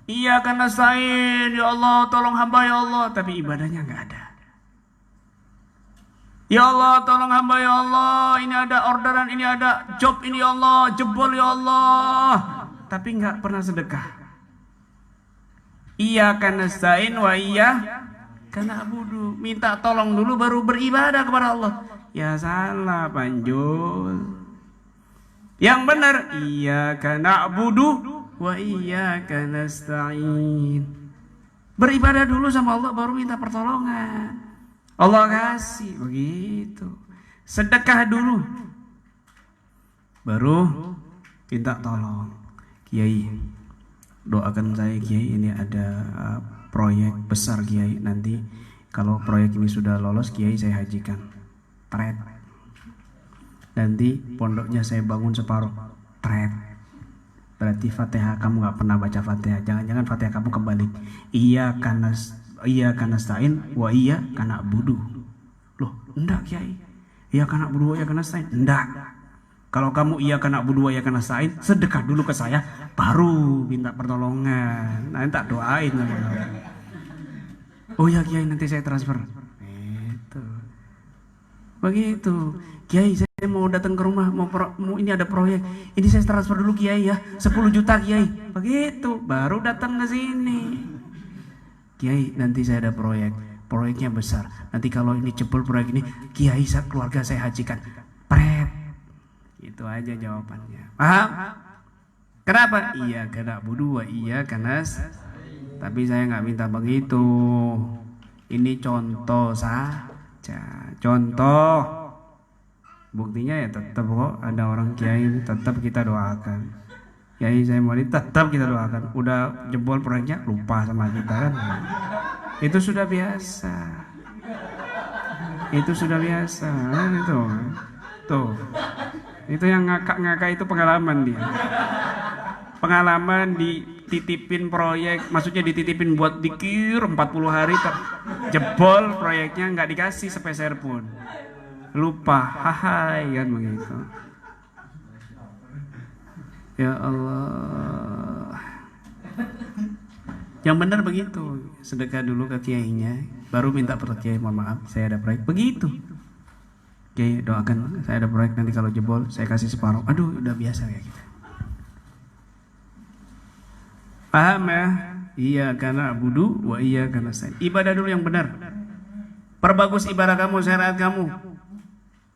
Iyyaka nasta'in, ya Allah tolong hamba ya Allah, tapi ibadahnya enggak ada. Ya Allah tolong hamba ya Allah, ini ada orderan, ini ada job ini ya Allah, jebol ya Allah, tapi enggak pernah sedekah. Iyyaka nasta'in wa iyyaka na'budu, minta tolong dulu baru beribadah kepada Allah. Ya salah Panjul. Yang benar iyyaka na'budu wa iyyaka nasta'in. Beribadah dulu sama Allah baru minta pertolongan. Allah kasih, begitu. Sedekah dulu baru minta tolong. Kiai, doakan saya Kiai, ini ada proyek besar Kiai, nanti kalau proyek ini sudah lolos Kiai saya hajikan. Tret. Nanti pondoknya saya bangun separuh. Tret. Berarti Fatihah kamu gak pernah baca Fatihah. Jangan-jangan Fatihah kamu kembali. Iyyaka iyyaka nasta'in wa iyyaka na'budu. Loh, enggak Kiai. Iyyaka na'budu wa iyyaka nasta'in. Enggak. Kalau kamu iyyaka na'budu wa iyyaka nasta'in, sedekah dulu ke saya, baru minta pertolongan. Nanti tak doain sama kamu. Oh ya Kiai, nanti saya transfer. Itu. Begitu. Kiai, saya mau datang ke rumah, mau ini ada proyek. Ini saya transfer dulu Kiai ya, 10 juta Kiai. Begitu, baru datang ke sini. Kiai, nanti saya ada proyeknya besar. Nanti kalau ini jebol proyek ini, Kiai keluarga saya hajikan. Pret. Itu aja jawabannya. Paham? Kenapa? Iya kena budu, iya karena. Tapi saya nggak minta begitu. Ini contoh saja. Contoh. Buktinya ya tetap kok ada orang kiai tetap kita doakan. Kiai saya mau tetap kita doakan. Udah jebol proyeknya lupa sama kita kan. Itu sudah biasa. Itu sudah biasa. Itu. Tuh. Itu yang ngakak-ngakak itu pengalaman dia. Pengalaman dititipin proyek, maksudnya dititipin buat dikir 40 hari jebol proyeknya nggak dikasih sepeser pun. Lupa, hahai kan begitu. Ya Allah. Yang benar begitu, sedekah dulu ke kiainya, baru minta kiai mohon maaf, saya ada proyek begitu. Kiai doakan saya ada proyek nanti kalau jebol saya kasih separuh. Aduh udah biasa ya kita. Paham ya? Iya karena budu wa iya karena saya. Ibadah dulu yang benar. Perbagus ibadah kamu, syariat kamu.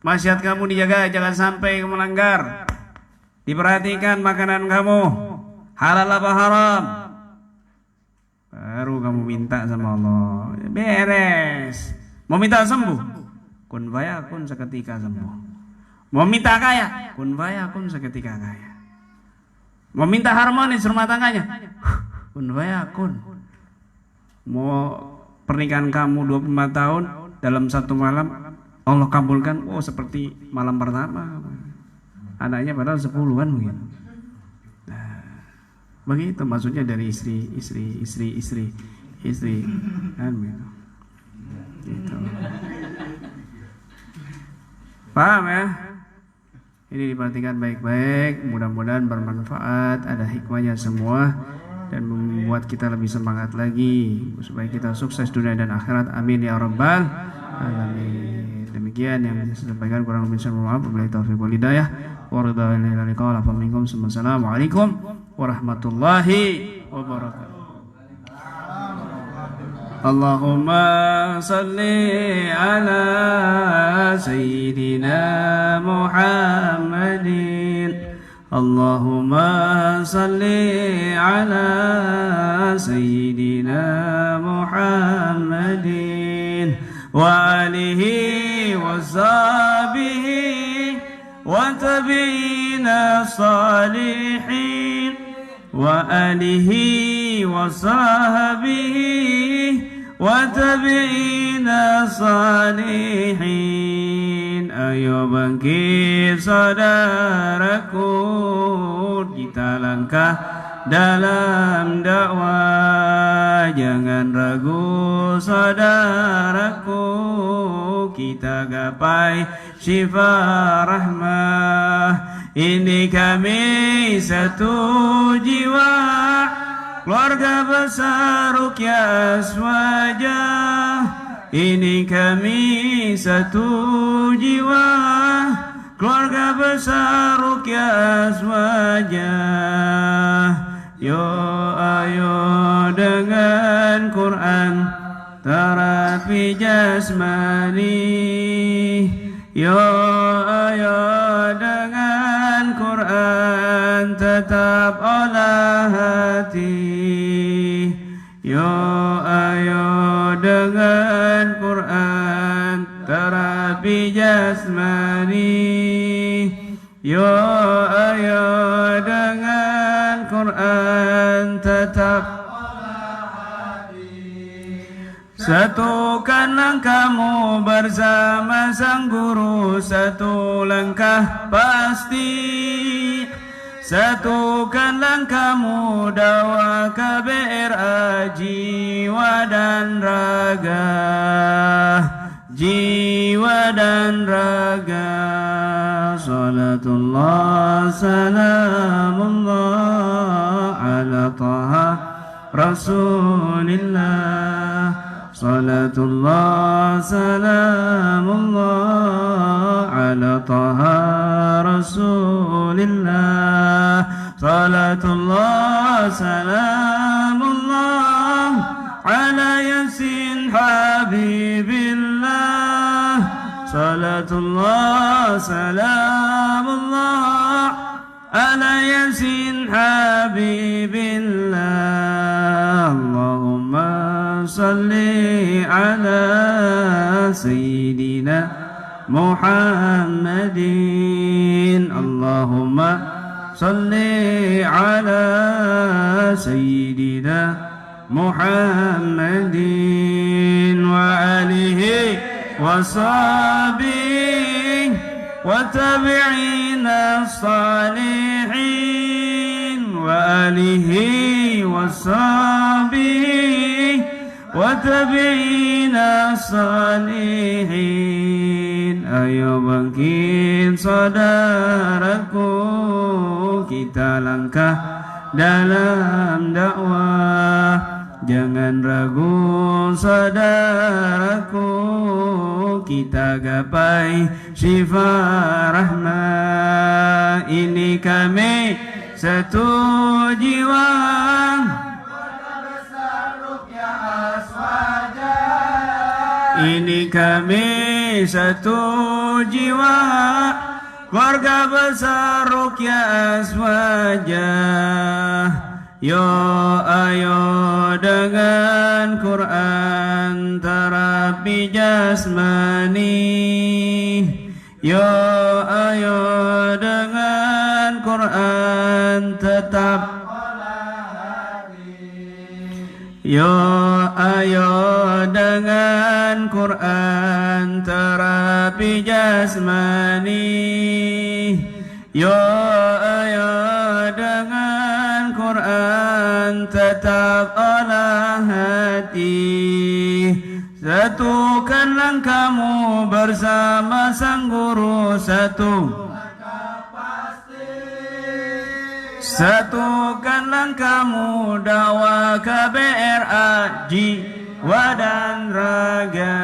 Maksiat kamu dijaga, jangan sampai melanggar. Diperhatikan makanan kamu, halal apa haram. Baru kamu minta sama Allah. Beres. Mau minta sembuh, kun fayakun seketika sembuh. Mau minta kaya, kun fayakun seketika kaya. Mau minta harmonis rumah tangganya, kun fayakun. Mau pernikahan kamu 25 tahun dalam satu malam Allah kabulkan, oh seperti malam pertama. Anaknya padahal 10 kan mungkin. Nah, begitu maksudnya dari istri kan begitu. Gitu. Paham ya? Ini diperhatikan baik-baik, mudah-mudahan bermanfaat, ada hikmahnya semua dan membuat kita lebih semangat lagi supaya kita sukses dunia dan akhirat. Amin ya rabbal alamin. Demikian yang bisa saya sampaikan, kurang lebih saya mohon maaf. Wabillahi taufiq wal hidayah. Wassalamualaikum warahmatullahi wabarakatuh. Allahumma salli ala sayyidina Muhammadin. Allahumma salli ala sayyidina Muhammadin wa alihi wa sahbihi wa tabi'ina salihin wa alihi wa sahbihi wa tabi'ina salihin. Ayo bangkit saudaraku, kita langkah dalam dakwah. Jangan ragu saudaraku, kita gapai syifa rahmah. Ini kami satu jiwa, keluarga besar Ruqyah Wajah. Ini kami satu jiwa, keluarga besar Ruqyah Wajah. Yo ayo dengan Quran terapi jasmani. Yo ayo dengan Quran tetap olah hati. Yo ayo dengan Quran terapi jasmani. Yo ayo dengan Quran tetap. Satukan langkahmu bersama sang guru, satu langkah pasti. Satukanlah kamu dawa KBRA jiwa dan raga, jiwa dan raga. Salatullah salamullah ala taha Rasulillah. Salatullah salamullah ala taha Rasulillah. Salatullah salamullah ala yasin habibillah. Salatullah salamullah ala yasin habibillah. Allahumma salli ala sayyidina Muhammadin. Allahumma salli ala sayyidina Muhammadin wa alihi wa sahbihi wa tabi'ina salihin wa alihi wa sahbihi wa tabi'ina salihin. Ayo bangkit saudaraku, kita langkah dalam dakwah. Jangan ragu saudaraku, kita gapai syifa rahmah. Ini kami satu jiwa, ini kami satu jiwa, keluarga besar Ruqyah Aswajah. Yo ayo dengan Quran terapi jasmani. Yo ayo dengan Quran tetap. Yo ayo dengan Quran terapi jasmani. Yo ayo dengan Quran tetap olah hati. Satukanlah kamu bersama sang guru satu. Satukanlah kamu dakwah KBRA jiwa dan raga,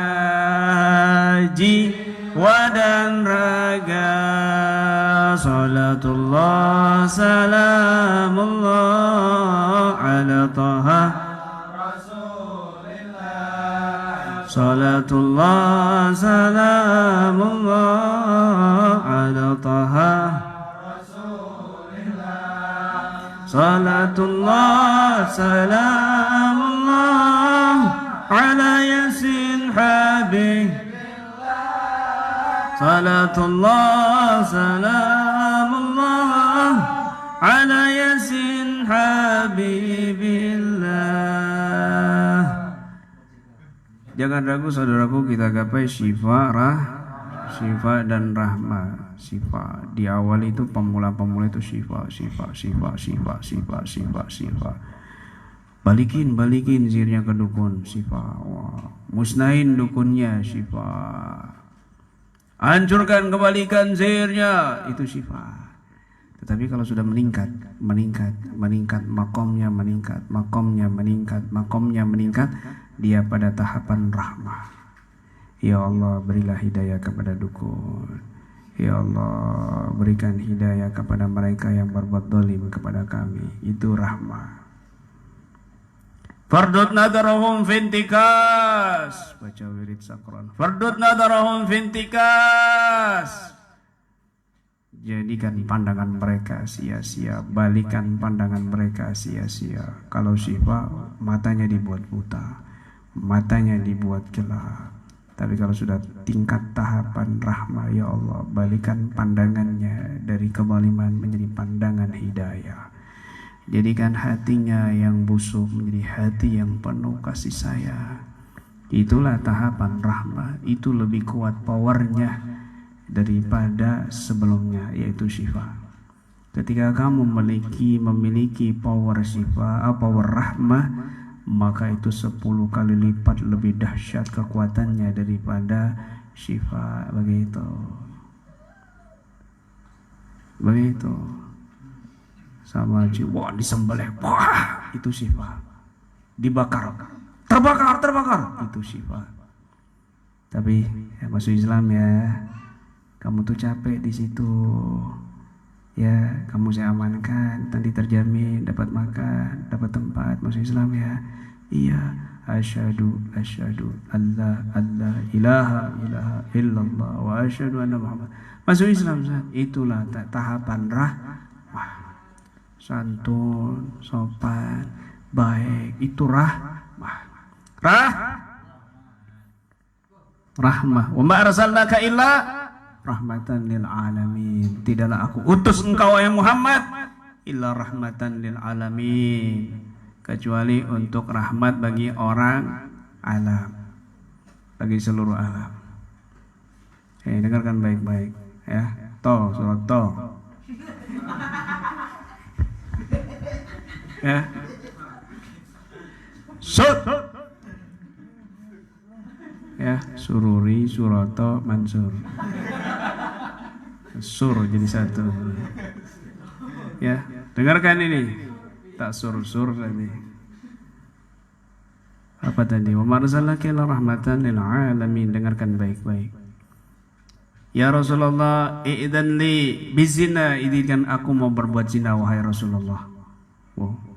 jiwa dan raga. Salatullah salamullah ala taha Rasulillah. Salatullah salamullah ala taha Rasulillah. Salatullah salamullah ala yasin habib. Salatullah salamullah ala yasin habibillah. Jangan ragu saudaraku, kita gapai syifa dan rahmah. Syifa di awal itu pemula itu syifa. Balikin zirnya ke dukun, syifa. Musnahin dukunnya, syifa. Hancurkan, kembalikan zirnya, itu syifa. Tetapi kalau sudah meningkat, makomnya meningkat, dia pada tahapan rahmah. Ya Allah, berilah hidayah kepada dukun. Ya Allah, berikan hidayah kepada mereka yang berbuat zalim kepada kami. Itu rahmah. Fardut nadarahum fintikas. Baca wirid sakron. Fardut nadarahum fintikas. Jadikan pandangan mereka sia-sia. Balikan pandangan mereka sia-sia. Kalau syifa, matanya dibuat buta, matanya dibuat gelap. Tapi kalau sudah tingkat tahapan rahmah, ya Allah, balikan pandangannya dari kezaliman menjadi pandangan hidayah. Jadikan hatinya yang busuk menjadi hati yang penuh kasih sayang. Itulah tahapan rahmah. Itu lebih kuat powernya daripada sebelumnya, yaitu syifa. Ketika kamu memiliki power sifat, power rahmah, maka itu 10 kali lipat lebih dahsyat kekuatannya daripada sifat. Begitu. Sama jiwa disembelih, wah, itu sifat. Dibakar, terbakar, itu sifat. Tapi ya, masuk Islam ya, kamu tuh capek di situ. Ya, kamu saya amankan, nanti terjamin dapat makan, dapat tempat. Masuk Islam ya. Iya, asyhadu alla ilaha illallah wa asyhadu anna Muhammad. Masuk Islam, itulah tahapan rahmah. Santun, sopan, baik, itu rahmah. Rahmah. Wa ma arsalnaka illa rahmatan lil alamin. Tidaklah aku utus engkau wahai Muhammad illa rahmatan lil alamin, kecuali untuk rahmat bagi orang alam, bagi seluruh alam. Dengarkan baik-baik ya. Surat To. Ya. Ya, sururi, surato, mansur. Sur jadi satu. Ya, dengarkan ini. Tak sur tadi. Apa tadi? Wa marsalaka ila rahmatan lil alamin. Dengarkan baik-baik. Ya Rasulullah, idzan li bizina, izinkan aku mau berbuat zina wahai Rasulullah. Wow.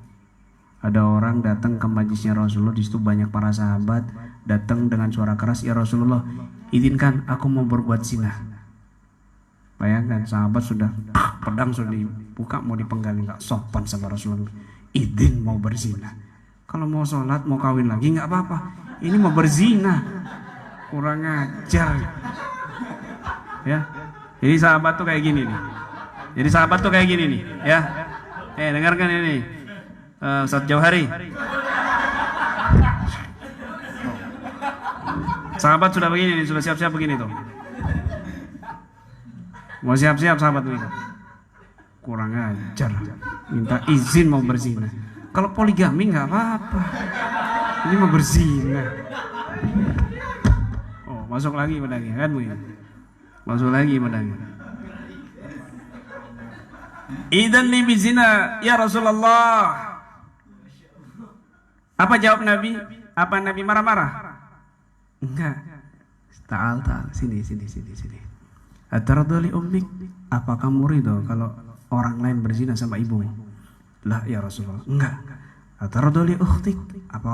Ada orang datang ke majlisnya Rasulullah, di situ banyak para sahabat, datang dengan suara keras, ya Rasulullah, izinkan aku mau berbuat zina. Bayangkan, sahabat sudah pedang sudah dibuka, mau dipenggal, nggak sopan sama Rasulullah. Izin mau berzina. Kalau mau sholat, mau kawin lagi nggak apa-apa. Ini mau berzina, kurang ajar. Ya, jadi sahabat tuh kayak gini nih. Ya. Dengarkan ini. Ustaz Jauhari. Sahabat sudah begini nih, sudah siap-siap begini tuh. Mau siap-siap sahabat ini. Kurang ajar. Minta izin mau berzina. Kalau poligami nggak apa-apa. Ini mau berzina. Oh, masuk lagi pedangnya kan Bu? Masuk lagi pedangnya. Idzan li bizina ya Rasulullah. Apa jawab Nabi? Apa Nabi marah-marah? Enggak. Ta'al. Sini. Ataradu li ummik. Apa kamu ridho kalau orang lain berzina sama ibumu? Lah ya Rasulullah. Enggak. Ataradu li ukhtik. Apa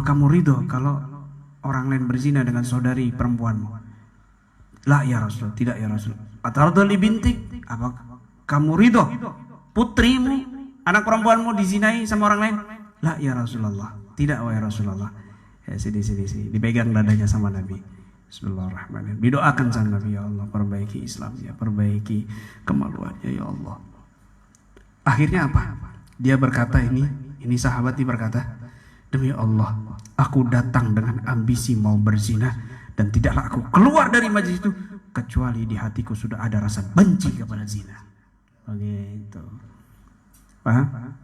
kamu ridho kalau orang lain berzina dengan saudari perempuanmu? Lah ya Rasulullah. Tidak ya Rasulullah. Ataradu li bintik. Apa kamu ridho putrimu, anak perempuanmu dizinai sama orang lain? La ya Rasulullah. Tidak wahai Rasulullah. Ya, sini. Dipegang dadanya sama Nabi. Bismillahirrahmanirrahim. Didoakan sama Nabi, ya Allah, perbaiki Islamnya, perbaiki kemaluannya, ya Allah. Akhirnya apa? Dia berkata ini sahabat dia berkata, demi Allah, aku datang dengan ambisi mau berzina dan tidaklah aku keluar dari majlis itu kecuali di hatiku sudah ada rasa benci kepada zina. Begitu. Paham?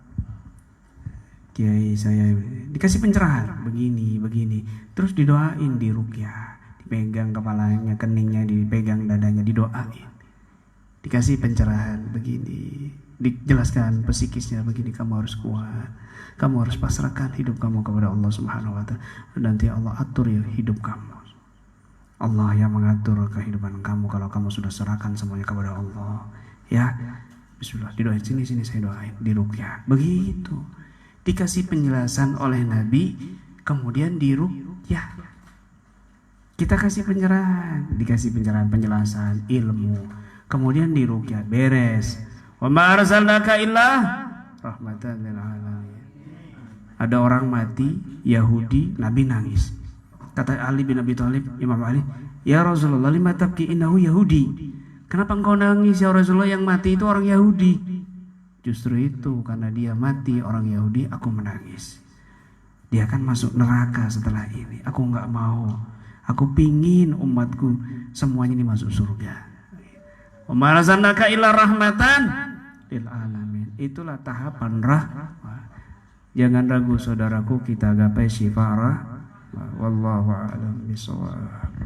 Kiai saya dikasih pencerahan begini, terus didoain, diruqyah, dipegang kepalanya, keningnya, dipegang dadanya, didoain, dikasih pencerahan begini, dijelaskan psikisnya begini, kamu harus kuat, kamu harus pasrahkan hidup kamu kepada Allah Subhanahu wa Ta'ala, nanti Allah atur ya hidup kamu. Allah yang mengatur kehidupan kamu kalau kamu sudah serahkan semuanya kepada Allah. Ya, bismillah, didoain, sini saya doain, diruqyah, begitu. Dikasih penjelasan oleh Nabi, kemudian diruqyah. Kita kasih pencerahan, dikasih penjelasan ilmu, kemudian diruqyah, beres. Wa ma arsalnaka illa rahmatan lil alamin. Ada orang mati Yahudi, Nabi nangis. Kata Ali bin Abi Thalib, Imam Ali, ya Rasulullah, lima tabki innahu Yahudi. Kenapa engkau nangis ya Rasulullah, yang mati itu orang Yahudi? Justru itu karena dia mati orang Yahudi, aku menangis. Dia akan masuk neraka setelah ini. Aku nggak mau. Aku pingin umatku semuanya ini masuk surga. Wa ma arsalnaka illa rahmatan lil alamin. Itulah tahapan rahmah. Jangan ragu saudaraku, kita gapai sifat rahmah. Wallahu a'lam bishawab.